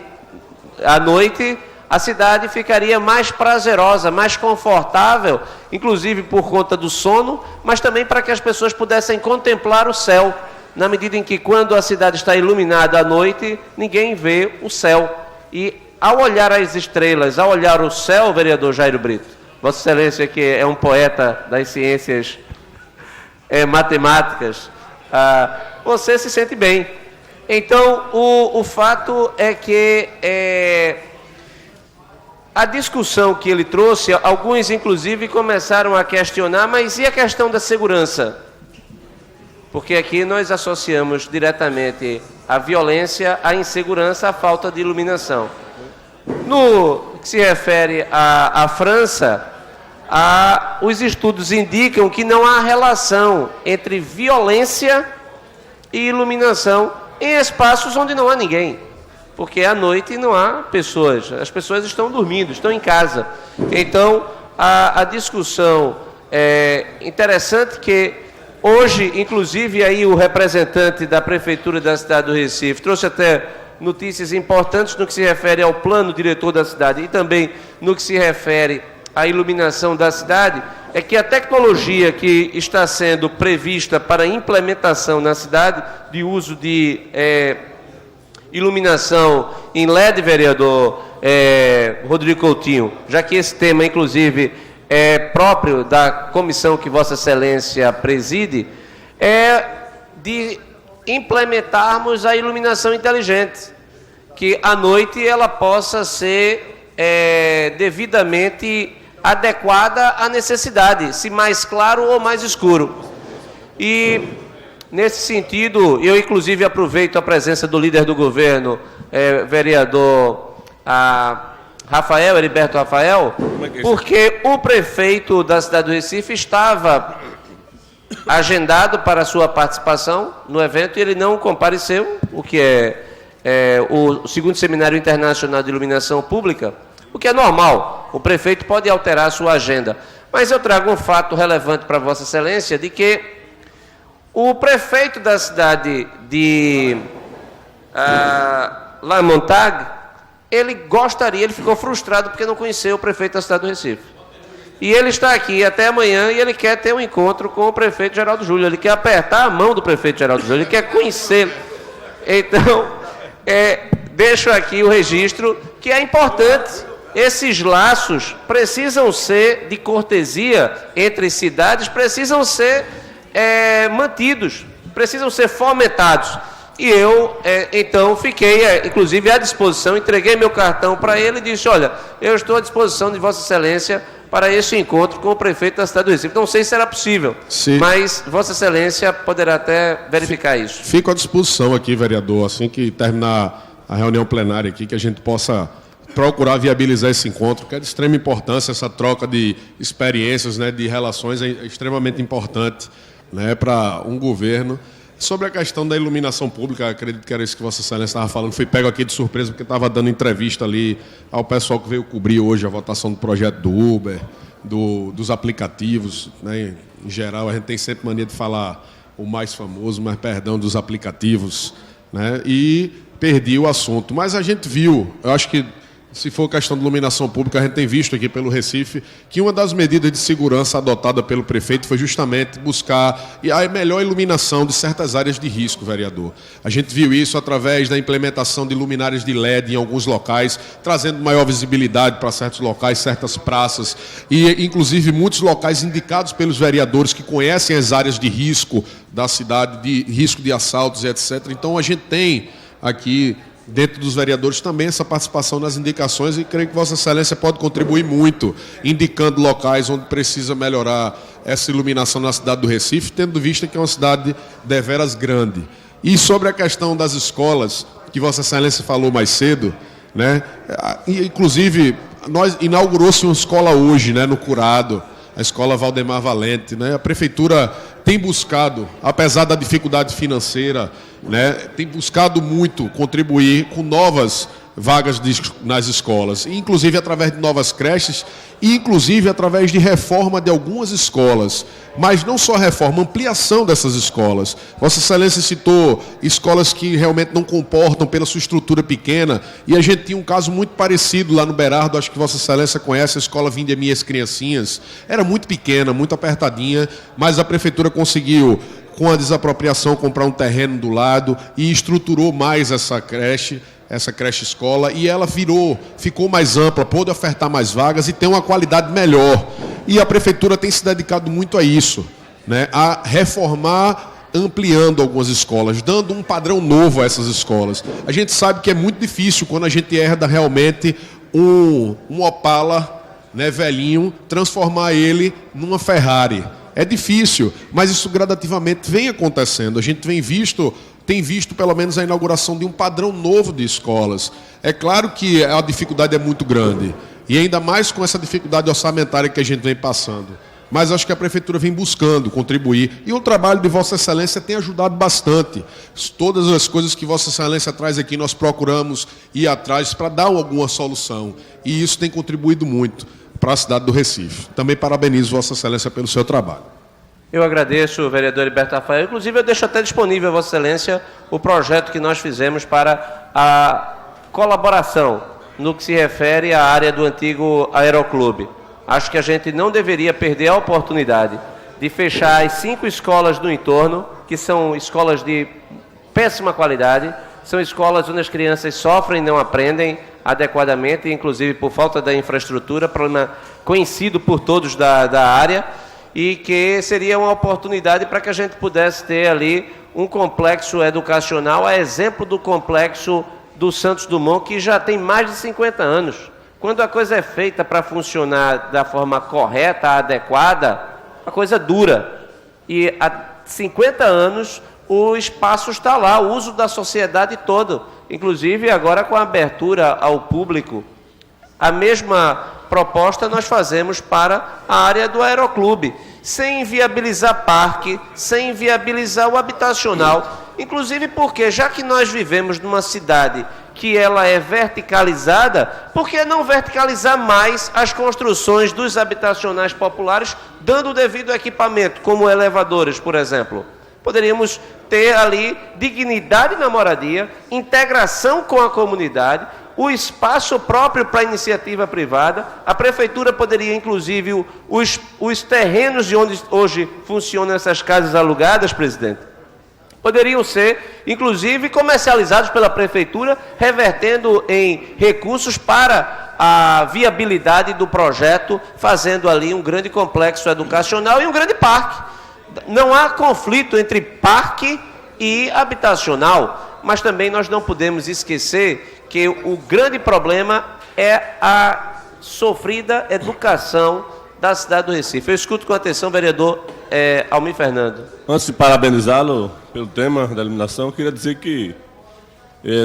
à noite, a cidade ficaria mais prazerosa, mais confortável, inclusive por conta do sono, mas também para que as pessoas pudessem contemplar o céu, na medida em que, quando a cidade está iluminada à noite, ninguém vê o céu. E, ao olhar as estrelas, ao olhar o céu, vereador Jairo Brito, Vossa Excelência, que é um poeta das ciências matemáticas, você se sente bem. Então, o fato é que a discussão que ele trouxe, alguns inclusive começaram a questionar, mas e a questão da segurança? Porque aqui nós associamos diretamente a violência, a insegurança, a falta de iluminação. No que se refere à França, os estudos indicam que não há relação entre violência e iluminação em espaços onde não há ninguém. Porque à noite não há pessoas, as pessoas estão dormindo, estão em casa. Então, a discussão é interessante que hoje, inclusive, aí o representante da Prefeitura da cidade do Recife trouxe até notícias importantes no que se refere ao plano diretor da cidade e também no que se refere à iluminação da cidade, é que a tecnologia que está sendo prevista para implementação na cidade, de uso de iluminação em LED, vereador Rodrigo Coutinho, já que esse tema, inclusive, é próprio da comissão que Vossa Excelência preside, é de implementarmos a iluminação inteligente, que à noite ela possa ser devidamente adequada à necessidade, se mais claro ou mais escuro. E, nesse sentido, eu inclusive aproveito a presença do líder do governo, vereador Heriberto Rafael, porque o prefeito da cidade do Recife estava agendado para a sua participação no evento e ele não compareceu, o que é o segundo Seminário Internacional de Iluminação Pública, o que é normal, o prefeito pode alterar a sua agenda. Mas eu trago um fato relevante para Vossa Excelência, de que o prefeito da cidade de La Montagne, ele ficou frustrado porque não conheceu o prefeito da cidade do Recife. E ele está aqui até amanhã e ele quer ter um encontro com o prefeito Geraldo Júlio, ele quer apertar a mão do prefeito Geraldo Júlio, ele quer conhecê-lo. Então, deixo aqui o registro que é importante. Esses laços precisam ser de cortesia entre cidades, precisam ser mantidos, precisam ser fomentados. E eu, então, fiquei, inclusive, à disposição, entreguei meu cartão para ele e disse, olha, eu estou à disposição de Vossa Excelência para esse encontro com o prefeito da cidade do Recife. Não sei se será possível, mas Vossa Excelência poderá até verificar isso. Fico à disposição aqui, vereador, assim que terminar a reunião plenária aqui, que a gente possa procurar viabilizar esse encontro, que é de extrema importância, essa troca de experiências, né, de relações é extremamente importante, né, para um governo. Sobre a questão da iluminação pública, acredito que era isso que Vossa Excelência estava falando, fui pego aqui de surpresa porque estava dando entrevista ali ao pessoal que veio cobrir hoje a votação do projeto do Uber, dos aplicativos, né, em geral a gente tem sempre mania de falar o mais famoso, mas perdão, dos aplicativos, né, e perdi o assunto. Mas a gente viu, eu acho que se for questão de iluminação pública, a gente tem visto aqui pelo Recife que uma das medidas de segurança adotada pelo prefeito foi justamente buscar a melhor iluminação de certas áreas de risco, vereador. A gente viu isso através da implementação de luminárias de LED em alguns locais, trazendo maior visibilidade para certos locais, certas praças, e inclusive muitos locais indicados pelos vereadores que conhecem as áreas de risco da cidade, de risco de assaltos e etc. Então a gente tem aqui, dentro dos vereadores, também essa participação nas indicações, e creio que Vossa Excelência pode contribuir muito, indicando locais onde precisa melhorar essa iluminação na cidade do Recife, tendo vista que é uma cidade deveras grande. E sobre a questão das escolas, que Vossa Excelência falou mais cedo, né? Inclusive, inaugurou-se uma escola hoje, né, no Curado, a escola Valdemar Valente, né? A prefeitura tem buscado, apesar da dificuldade financeira, né, tem buscado muito contribuir com novas vagas nas escolas, inclusive através de novas creches, e inclusive através de reforma de algumas escolas, mas não só reforma, ampliação dessas escolas. Vossa Excelência citou escolas que realmente não comportam pela sua estrutura pequena, e a gente tinha um caso muito parecido lá no Berardo, acho que Vossa Excelência conhece, a escola Vinde a Minhas Criancinhas, era muito pequena, muito apertadinha, mas a prefeitura conseguiu, com a desapropriação, comprar um terreno do lado e estruturou mais essa creche escola, e ela ficou mais ampla, pôde ofertar mais vagas e tem uma qualidade melhor. E a prefeitura tem se dedicado muito a isso, né, a reformar, ampliando algumas escolas, dando um padrão novo a essas escolas. A gente sabe que é muito difícil quando a gente herda realmente um Opala, né, velhinho, transformar ele numa Ferrari. É difícil, mas isso gradativamente vem acontecendo. A gente tem visto pelo menos a inauguração de um padrão novo de escolas. É claro que a dificuldade é muito grande, e ainda mais com essa dificuldade orçamentária que a gente vem passando. Mas acho que a prefeitura vem buscando contribuir, e o trabalho de Vossa Excelência tem ajudado bastante. Todas as coisas que Vossa Excelência traz aqui, nós procuramos ir atrás para dar alguma solução, e isso tem contribuído muito para a cidade do Recife. Também parabenizo Vossa Excelência pelo seu trabalho. Eu agradeço, vereador Heriberto Rafael. Inclusive, eu deixo até disponível a Vossa Excelência o projeto que nós fizemos para a colaboração no que se refere à área do antigo Aeroclube. Acho que a gente não deveria perder a oportunidade de fechar as 5 escolas do entorno, que são escolas de péssima qualidade, são escolas onde as crianças sofrem e não aprendem adequadamente, inclusive por falta da infraestrutura, problema conhecido por todos da área, e que seria uma oportunidade para que a gente pudesse ter ali um complexo educacional, a exemplo do complexo do Santos Dumont, que já tem mais de 50 anos. Quando a coisa é feita para funcionar da forma correta, adequada, a coisa dura. E há 50 anos o espaço está lá, o uso da sociedade toda. Inclusive, agora com a abertura ao público, a mesma proposta nós fazemos para a área do Aeroclube, sem inviabilizar parque, sem inviabilizar o habitacional. Inclusive porque, já que nós vivemos numa cidade que ela é verticalizada, por que não verticalizar mais as construções dos habitacionais populares, dando o devido equipamento, como elevadores, por exemplo? Poderíamos ter ali dignidade na moradia, integração com a comunidade, o espaço próprio para a iniciativa privada. A prefeitura poderia, inclusive, os terrenos de onde hoje funcionam essas casas alugadas, presidente, poderiam ser, inclusive, comercializados pela prefeitura, revertendo em recursos para a viabilidade do projeto, fazendo ali um grande complexo educacional e um grande parque. Não há conflito entre parque e habitacional, mas também nós não podemos esquecer que o grande problema é a sofrida educação da cidade do Recife. Eu escuto com atenção o vereador Almir Fernando. Antes de parabenizá-lo pelo tema da iluminação, eu queria dizer que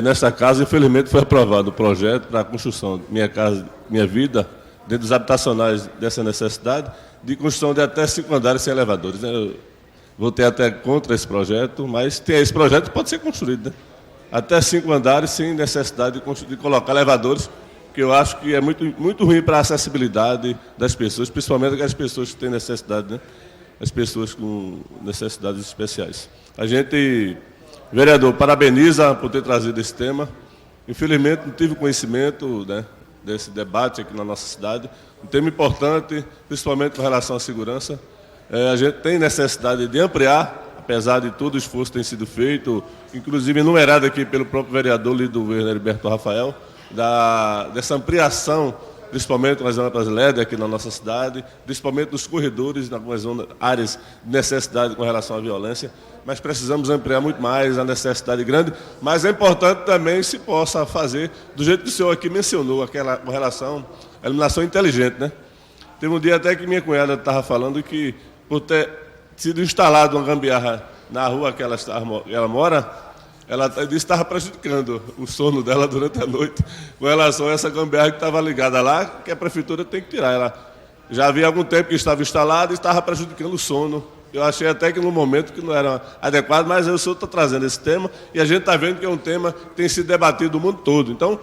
nessa casa, infelizmente, foi aprovado o projeto para a construção de Minha Casa, Minha Vida, dentro dos habitacionais dessa necessidade, de construção de até 5 andares sem elevadores. Eu votei até contra esse projeto, mas esse projeto pode ser construído, né? Até 5 andares sem necessidade de colocar elevadores, que eu acho que é muito ruim para a acessibilidade das pessoas, principalmente aquelas pessoas que têm necessidade, né? As pessoas com necessidades especiais. A gente, vereador, parabeniza por ter trazido esse tema. Infelizmente, não tive conhecimento, né, desse debate aqui na nossa cidade. Um tema importante, principalmente com relação à segurança. A gente tem necessidade de ampliar, apesar de todo o esforço que tem sido feito, inclusive enumerado aqui pelo próprio vereador líder do governo, Heriberto Rafael, dessa ampliação, principalmente nas zonas LED aqui na nossa cidade, principalmente nos corredores, em algumas áreas de necessidade com relação à violência, mas precisamos ampliar muito mais, a necessidade grande, mas é importante também se possa fazer do jeito que o senhor aqui mencionou, aquela com relação à iluminação inteligente, né? Teve um dia até que minha cunhada estava falando que, por ter sido instalado uma gambiarra na rua que ela mora, ela disse que estava prejudicando o sono dela durante a noite com relação a essa gambiarra que estava ligada lá, que a prefeitura tem que tirar. Ela já havia algum tempo que estava instalada e estava prejudicando o sono. Eu achei até que no momento que não era adequado, mas o senhor está trazendo esse tema e a gente está vendo que é um tema que tem sido debatido no mundo todo. Então,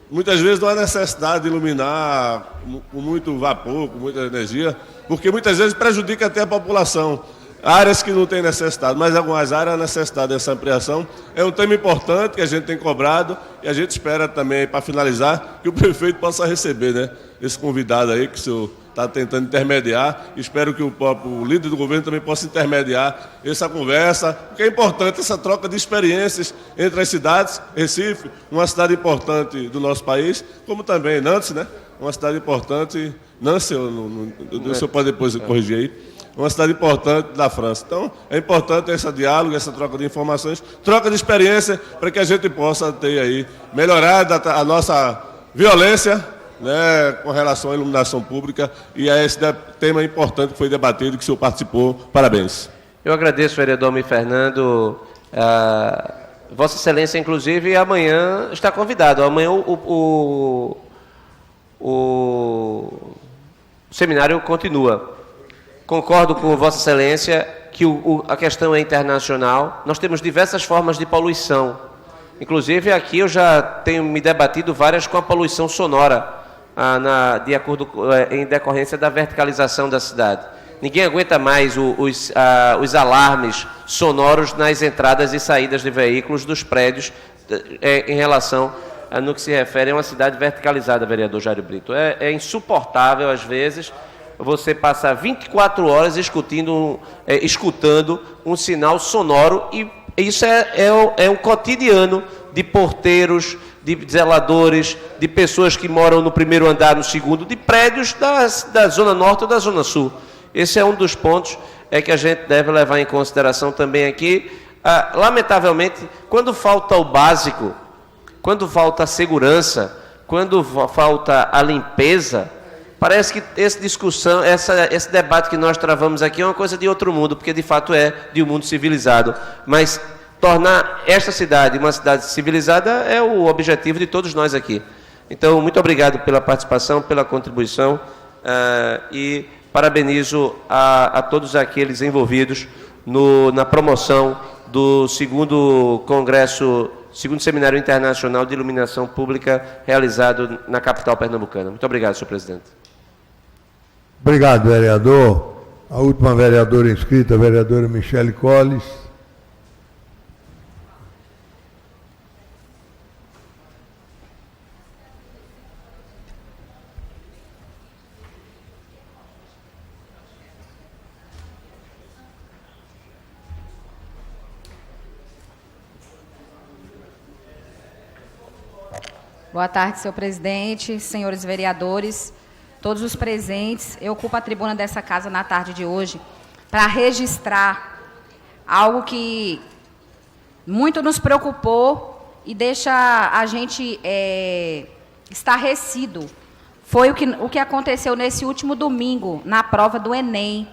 muitas vezes não há necessidade de iluminar com muito vapor, com muita energia, porque muitas vezes prejudica até a população. Áreas que não têm necessidade, mas algumas áreas a necessidade dessa ampliação. É um tema importante que a gente tem cobrado e a gente espera também, para finalizar, que o prefeito possa receber, né, esse convidado aí que o senhor está tentando intermediar. Espero que o próprio líder do governo também possa intermediar essa conversa, porque é importante essa troca de experiências entre as cidades. Recife, uma cidade importante do nosso país, como também Nantes, né, uma cidade importante. Nantes, o senhor pode depois corrigir aí. Uma cidade importante da França. Então, é importante esse diálogo, essa troca de informações, troca de experiência, para que a gente possa ter aí, melhorar a nossa violência, né, com relação à iluminação pública, e a esse tema importante que foi debatido e que o senhor participou. Parabéns. Eu agradeço, vereador Almir Fernando. Vossa Excelência, inclusive, amanhã está convidado. Amanhã o seminário continua. Concordo com Vossa Excelência que a questão é internacional. Nós temos diversas formas de poluição. Inclusive, aqui eu já tenho me debatido várias com a poluição sonora, em decorrência da verticalização da cidade. Ninguém aguenta mais os alarmes sonoros nas entradas e saídas de veículos dos prédios em relação no que se refere a uma cidade verticalizada, vereador Jairo Brito. É insuportável, às vezes, você passar 24 horas escutando um sinal sonoro, e isso é um cotidiano de porteiros, de zeladores, de pessoas que moram no primeiro andar, no segundo, de prédios da Zona Norte ou da Zona Sul. Esse é um dos pontos que a gente deve levar em consideração também aqui. Lamentavelmente, quando falta o básico, quando falta a segurança, quando falta a limpeza, parece que esse debate que nós travamos aqui é uma coisa de outro mundo, porque de fato é de um mundo civilizado. Mas tornar esta cidade uma cidade civilizada é o objetivo de todos nós aqui. Então, muito obrigado pela participação, pela contribuição, e parabenizo a todos aqueles envolvidos na promoção do segundo Seminário Internacional de Iluminação Pública realizado na capital pernambucana. Muito obrigado, senhor presidente. Obrigado, vereador. A última vereadora inscrita, a vereadora Michele Colles. Boa tarde, senhor presidente, senhores vereadores, todos os presentes. Eu ocupo a tribuna dessa casa na tarde de hoje para registrar algo que muito nos preocupou e deixa a gente estarrecido. Foi o que aconteceu nesse último domingo, na prova do Enem,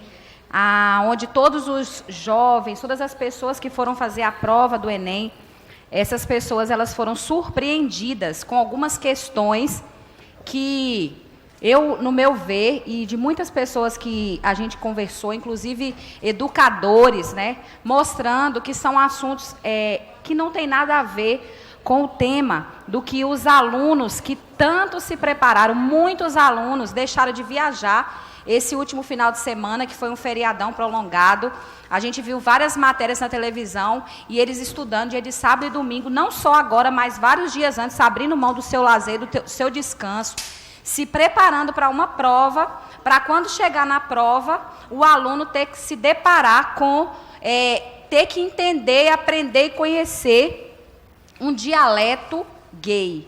onde todos os jovens, todas as pessoas que foram fazer a prova do Enem, essas pessoas elas foram surpreendidas com algumas questões que eu, no meu ver, e de muitas pessoas que a gente conversou, inclusive educadores, né, mostrando que são assuntos que não tem nada a ver com o tema do que os alunos que tanto se prepararam, muitos alunos deixaram de viajar esse último final de semana, que foi um feriadão prolongado. A gente viu várias matérias na televisão e eles estudando dia de sábado e domingo, não só agora, mas vários dias antes, abrindo mão do seu lazer, do seu descanso, se preparando para uma prova, para quando chegar na prova, o aluno ter que se deparar com, ter que entender, aprender e conhecer um dialeto gay.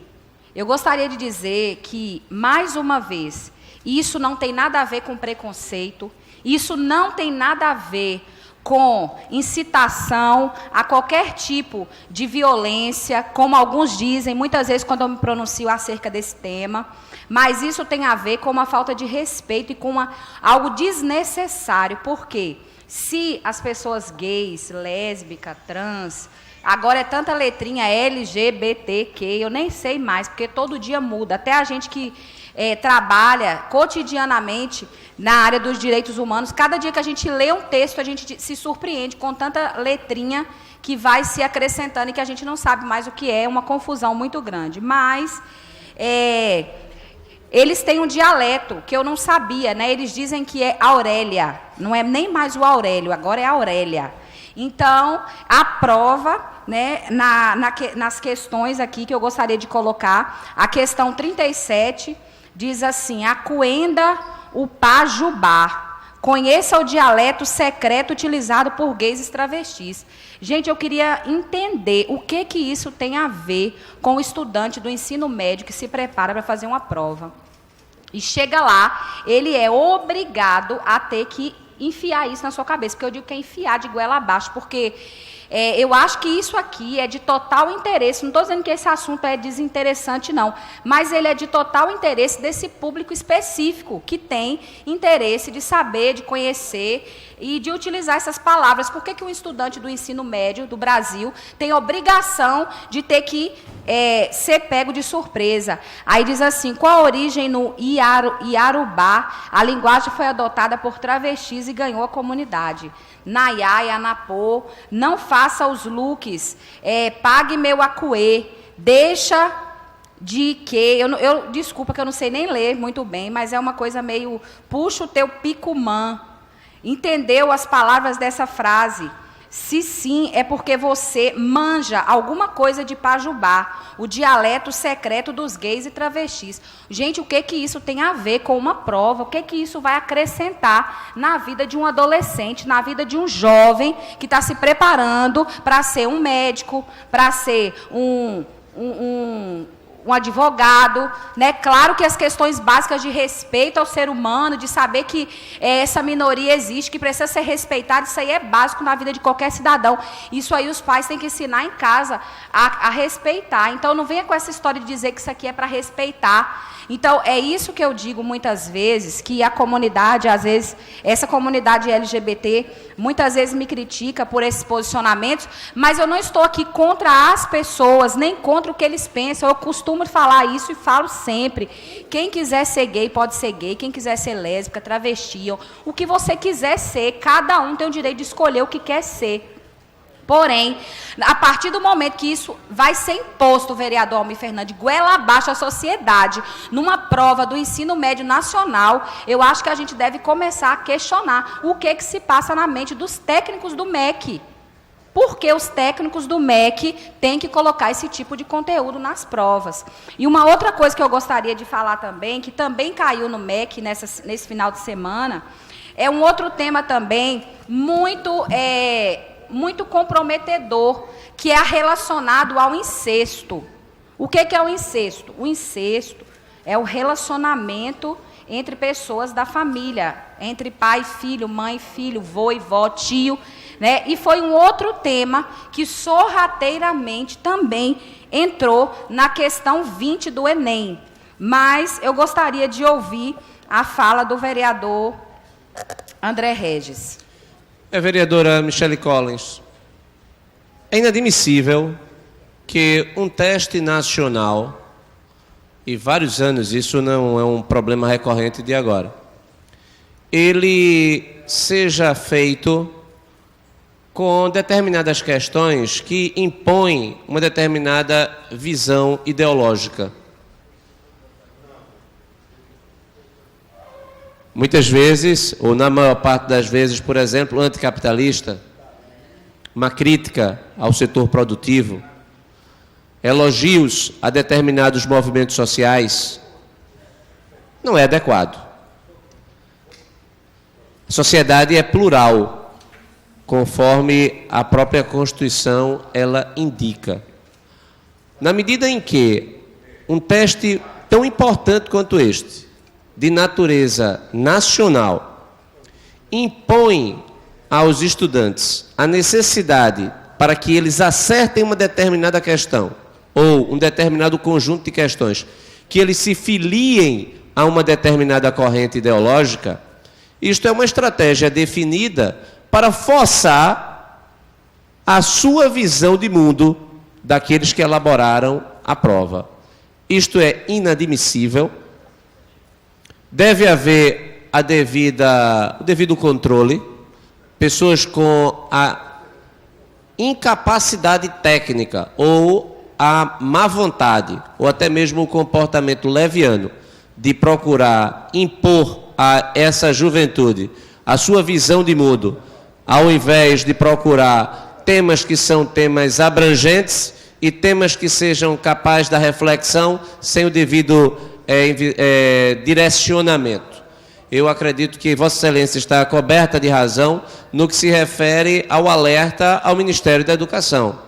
Eu gostaria de dizer que, mais uma vez, isso não tem nada a ver com preconceito, isso não tem nada a ver com incitação a qualquer tipo de violência, como alguns dizem, muitas vezes quando eu me pronuncio acerca desse tema, mas isso tem a ver com uma falta de respeito e com algo desnecessário, porque se as pessoas gays, lésbica, trans, agora é tanta letrinha LGBTQ, eu nem sei mais, porque todo dia muda. Até a gente que trabalha cotidianamente na área dos direitos humanos, cada dia que a gente lê um texto, a gente se surpreende com tanta letrinha que vai se acrescentando e que a gente não sabe mais o que é, uma confusão muito grande. Mas eles têm um dialeto que eu não sabia, né? Eles dizem que é Aurélia, não é nem mais o Aurélio, agora é Aurélia. Então, a prova, né, nas questões aqui que eu gostaria de colocar, a questão 37 diz assim: Acuenda o Pajubá, conheça o dialeto secreto utilizado por gays e travestis. Gente, eu queria entender o que isso tem a ver com o estudante do ensino médio que se prepara para fazer uma prova. E chega lá, ele é obrigado a ter que enfiar isso na sua cabeça, porque eu digo que é enfiar de goela abaixo, porque eu acho que isso aqui é de total interesse, não estou dizendo que esse assunto é desinteressante, não, mas ele é de total interesse desse público específico, que tem interesse de saber, de conhecer e de utilizar essas palavras. Por que um estudante do ensino médio do Brasil tem obrigação de ter que ser pego de surpresa? Aí diz assim: com a origem no Iarubá, a linguagem foi adotada por travestis e ganhou a comunidade. Nayá e Anapô, não faça os looks, pague meu acuê, deixa de que... desculpa que eu não sei nem ler muito bem, mas é uma coisa meio... Puxa o teu picumã. Entendeu as palavras dessa frase? Se sim, é porque você manja alguma coisa de Pajubá, o dialeto secreto dos gays e travestis. Gente, o que isso tem a ver com uma prova? O que isso vai acrescentar na vida de um adolescente, na vida de um jovem que está se preparando para ser um médico, para ser um advogado, né? Claro que as questões básicas de respeito ao ser humano, de saber que essa minoria existe, que precisa ser respeitada, isso aí é básico na vida de qualquer cidadão. Isso aí os pais têm que ensinar em casa a respeitar. Então, não venha com essa história de dizer que isso aqui é para respeitar. Então, é isso que eu digo muitas vezes, que a comunidade, às vezes, essa comunidade LGBT, muitas vezes me critica por esses posicionamentos, mas eu não estou aqui contra as pessoas, nem contra o que eles pensam. Eu costumo falar isso e falo sempre. Quem quiser ser gay, pode ser gay. Quem quiser ser lésbica, travesti, o que você quiser ser, cada um tem o direito de escolher o que quer ser. Porém, a partir do momento que isso vai ser imposto, vereador Almir Fernandes, goela abaixo à sociedade, numa prova do ensino médio nacional, eu acho que a gente deve começar a questionar o que se passa na mente dos técnicos do MEC. Porque os técnicos do MEC têm que colocar esse tipo de conteúdo nas provas. E uma outra coisa que eu gostaria de falar também, que também caiu no MEC nesse final de semana, é um outro tema também muito comprometedor, que é relacionado ao incesto. O que é o incesto? O incesto é o relacionamento entre pessoas da família, entre pai e filho, mãe e filho, vô e vó, tio, né? E foi um outro tema que sorrateiramente também entrou na questão 20 do Enem. Mas eu gostaria de ouvir a fala do vereador André Regis. Vereadora Michele Collins, é inadmissível que um teste nacional, e vários anos, isso não é um problema recorrente de agora, ele seja feito com determinadas questões que impõem uma determinada visão ideológica. muitas vezes, ou na maior parte das vezes, por exemplo, anticapitalista, uma crítica ao setor produtivo, elogios a determinados movimentos sociais, não é adequado. A sociedade é plural, conforme a própria Constituição ela indica. Na medida em que um teste tão importante quanto este, de natureza nacional, impõe aos estudantes a necessidade para que eles acertem uma determinada questão, ou um determinado conjunto de questões, que eles se filiem a uma determinada corrente ideológica, isto é uma estratégia definida para forçar a sua visão de mundo daqueles que elaboraram a prova. Isto é inadmissível. Deve haver o devido controle. Pessoas com a incapacidade técnica ou a má vontade, ou até mesmo o comportamento leviano de procurar impor a essa juventude a sua visão de mundo, ao invés de procurar temas que são temas abrangentes e temas que sejam capazes da reflexão sem o devido direcionamento. Eu acredito que Vossa Excelência está coberta de razão no que se refere ao alerta ao Ministério da Educação,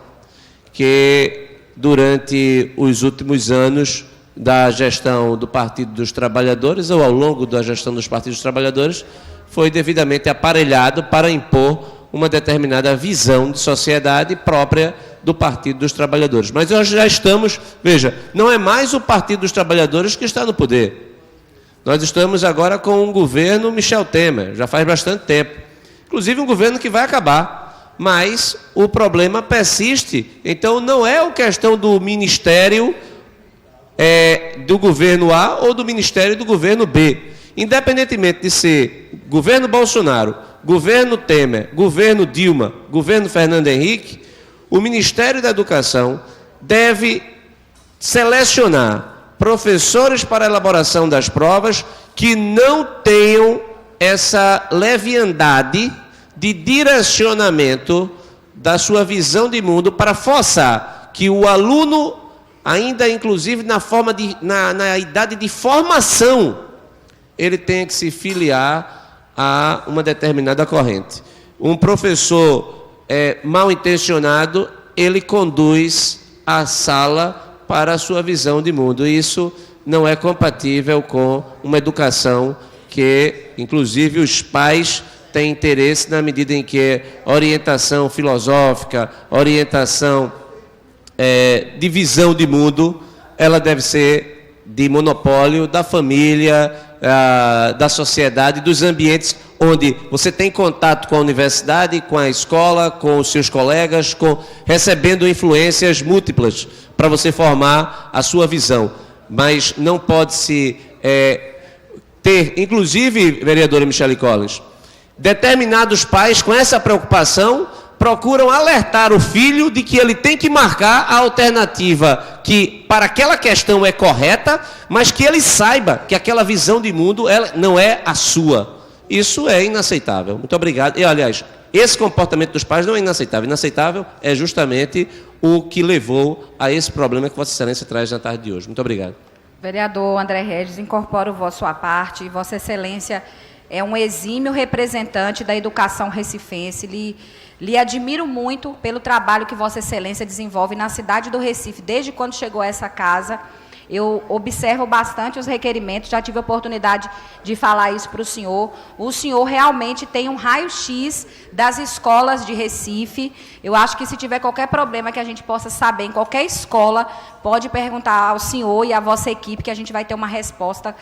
que durante os últimos anos da gestão do Partido dos Trabalhadores, ou ao longo da gestão dos Partidos dos Trabalhadores, foi devidamente aparelhado para impor uma determinada visão de sociedade própria do Partido dos Trabalhadores. Mas nós já estamos, veja, não é mais o Partido dos Trabalhadores que está no poder. Nós estamos agora com um governo Michel Temer, já faz bastante tempo. Inclusive um governo que vai acabar, mas o problema persiste. Então não é a questão do ministério do governo A ou do ministério do governo B. Independentemente de ser governo Bolsonaro, governo Temer, governo Dilma, governo Fernando Henrique, o Ministério da Educação deve selecionar professores para a elaboração das provas que não tenham essa leviandade de direcionamento da sua visão de mundo para forçar que o aluno, ainda inclusive na idade de formação, ele tenha que se filiar a uma determinada corrente. Um professor mal intencionado, ele conduz a sala para a sua visão de mundo. Isso não é compatível com uma educação que, inclusive, os pais têm interesse na medida em que orientação filosófica, orientação de visão de mundo, ela deve ser de monopólio da família, da sociedade, dos ambientes onde você tem contato com a universidade, com a escola, com os seus colegas, recebendo influências múltiplas para você formar a sua visão. Mas não pode-se ter, inclusive, vereadora Michele Collins, determinados pais com essa preocupação procuram alertar o filho de que ele tem que marcar a alternativa que para aquela questão é correta, mas que ele saiba que aquela visão de mundo ela não é a sua. Isso é inaceitável. Muito obrigado. E, aliás, esse comportamento dos pais não é inaceitável. Inaceitável é justamente o que levou a esse problema que Vossa Excelência traz na tarde de hoje. Muito obrigado. Vereador André Regis, incorporo o vosso à parte. Vossa Excelência é um exímio representante da educação recifense. Lhe admiro muito pelo trabalho que Vossa Excelência desenvolve na cidade do Recife, desde quando chegou a essa casa. Eu observo bastante os requerimentos, já tive a oportunidade de falar isso para o senhor. O senhor realmente tem um raio-x das escolas de Recife. Eu acho que se tiver qualquer problema que a gente possa saber em qualquer escola, pode perguntar ao senhor e à vossa equipe, que a gente vai ter uma resposta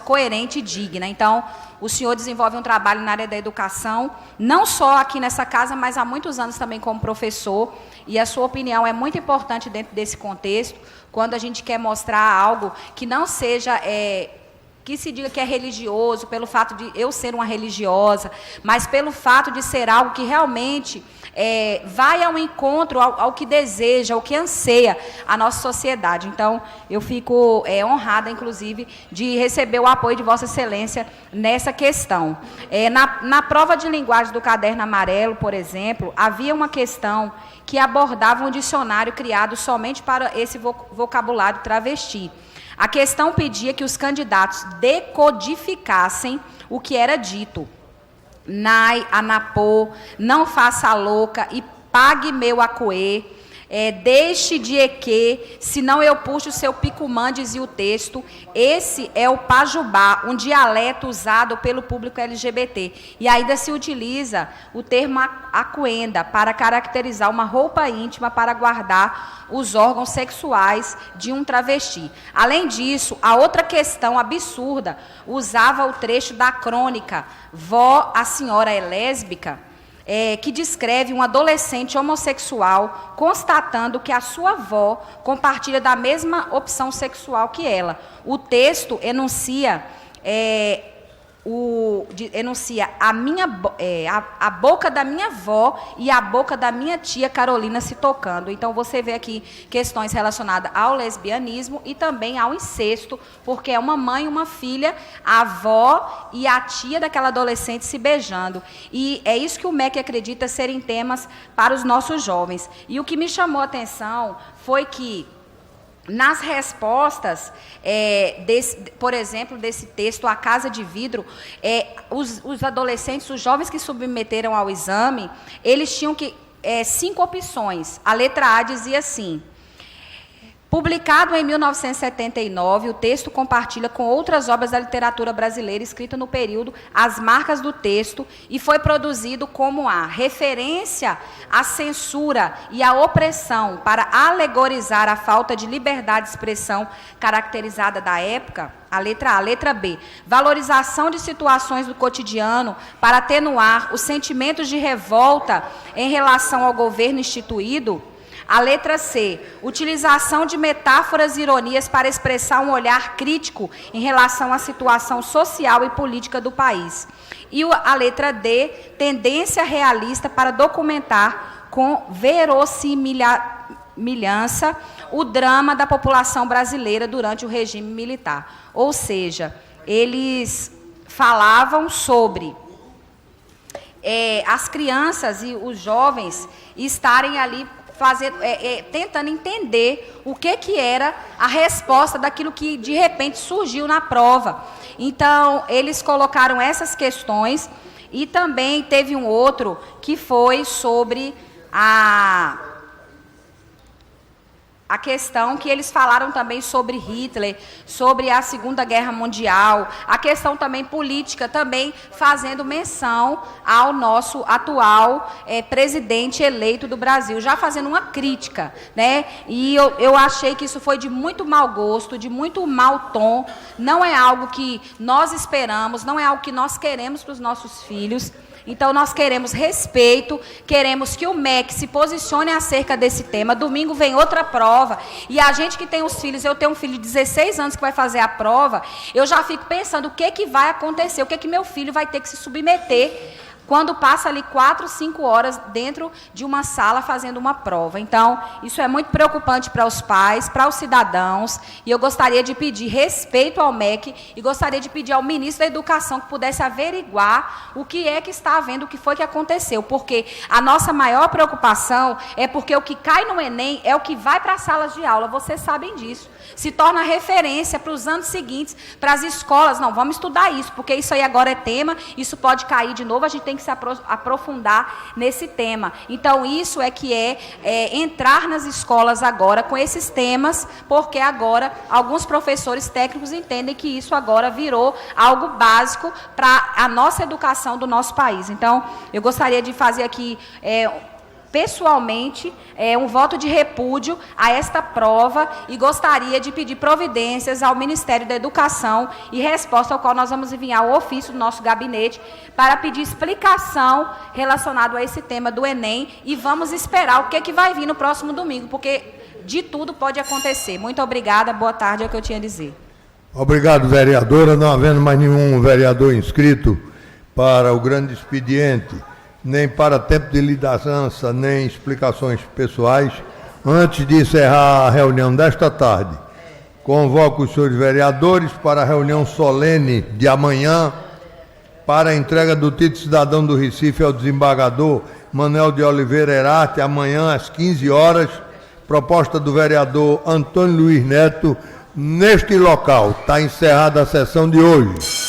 coerente e digna. Então, o senhor desenvolve um trabalho na área da educação, não só aqui nessa casa, mas há muitos anos também como professor, e a sua opinião é muito importante dentro desse contexto, quando a gente quer mostrar algo que não seja, que se diga que é religioso, pelo fato de eu ser uma religiosa, mas pelo fato de ser algo que realmente vai ao encontro, ao que deseja, ao que anseia a nossa sociedade. Então, eu fico honrada, inclusive, de receber o apoio de Vossa Excelência nessa questão. Na prova de linguagem do caderno amarelo, por exemplo, havia uma questão que abordava um dicionário criado somente para esse vocabulário travesti. A questão pedia que os candidatos decodificassem o que era dito. Nai, anapô, não faça a louca e pague meu acuê, deixe de eque, senão eu puxo o seu picumã, dizia o texto. Esse é o pajubá, um dialeto usado pelo público LGBT. E ainda se utiliza o termo acuenda para caracterizar uma roupa íntima para guardar os órgãos sexuais de um travesti. Além disso, a outra questão absurda usava o trecho da crônica Vó, a senhora é lésbica, que descreve um adolescente homossexual constatando que a sua avó compartilha da mesma opção sexual que ela. O texto enuncia a boca da minha avó e a boca da minha tia Carolina se tocando. Então, você vê aqui questões relacionadas ao lesbianismo e também ao incesto, porque é uma mãe e uma filha, a avó e a tia daquela adolescente se beijando. E é isso que o MEC acredita serem temas para os nossos jovens. E o que me chamou a atenção foi que, nas respostas, por exemplo, desse texto, A Casa de Vidro, os adolescentes, os jovens que submeteram ao exame, eles tinham 5 opções. A letra A dizia assim: publicado em 1979, o texto compartilha com outras obras da literatura brasileira escrita no período as marcas do texto e foi produzido como a referência à censura e à opressão para alegorizar a falta de liberdade de expressão caracterizada da época. A letra A. Letra B. Valorização de situações do cotidiano para atenuar os sentimentos de revolta em relação ao governo instituído. A letra C, utilização de metáforas e ironias para expressar um olhar crítico em relação à situação social e política do país. E a letra D, tendência realista para documentar com verossimilhança o drama da população brasileira durante o regime militar. Ou seja, eles falavam sobre as crianças e os jovens estarem ali tentando entender o que era a resposta daquilo que, de repente, surgiu na prova. Então, eles colocaram essas questões e também teve um outro que foi sobre a questão que eles falaram também sobre Hitler, sobre a Segunda Guerra Mundial, a questão também política, também fazendo menção ao nosso atual presidente eleito do Brasil, já fazendo uma crítica, né? E eu achei que isso foi de muito mau gosto, de muito mau tom, não é algo que nós esperamos, não é algo que nós queremos para os nossos filhos. Então, nós queremos respeito, queremos que o MEC se posicione acerca desse tema. Domingo vem outra prova, e a gente que tem os filhos, eu tenho um filho de 16 anos que vai fazer a prova, eu já fico pensando o que vai acontecer, o que meu filho vai ter que se submeter quando passa ali 4, 5 horas dentro de uma sala fazendo uma prova. Então, isso é muito preocupante para os pais, para os cidadãos, e eu gostaria de pedir respeito ao MEC e gostaria de pedir ao ministro da Educação que pudesse averiguar o que é que está havendo, o que foi que aconteceu, porque a nossa maior preocupação é porque o que cai no Enem é o que vai para as salas de aula, vocês sabem disso. Se torna referência para os anos seguintes, para as escolas. Não, vamos estudar isso, porque isso aí agora é tema, isso pode cair de novo, a gente tem que se aprofundar nesse tema. Então, isso é que entrar nas escolas agora com esses temas, porque agora alguns professores técnicos entendem que isso agora virou algo básico para a nossa educação do nosso país. Então, eu gostaria de fazer aqui pessoalmente um voto de repúdio a esta prova e gostaria de pedir providências ao Ministério da Educação e resposta ao qual nós vamos enviar o ofício do nosso gabinete para pedir explicação relacionado a esse tema do Enem e vamos esperar o que vai vir no próximo domingo, porque de tudo pode acontecer. Muito obrigada, boa tarde, é o que eu tinha a dizer. Obrigado, vereadora. Não havendo mais nenhum vereador inscrito para o grande expediente, nem para tempo de liderança, nem explicações pessoais, antes de encerrar a reunião desta tarde, convoco os senhores vereadores para a reunião solene de amanhã, para a entrega do título de cidadão do Recife ao desembargador Manuel de Oliveira Herarte, amanhã às 15 horas, proposta do vereador Antônio Luiz Neto, neste local. Está encerrada a sessão de hoje.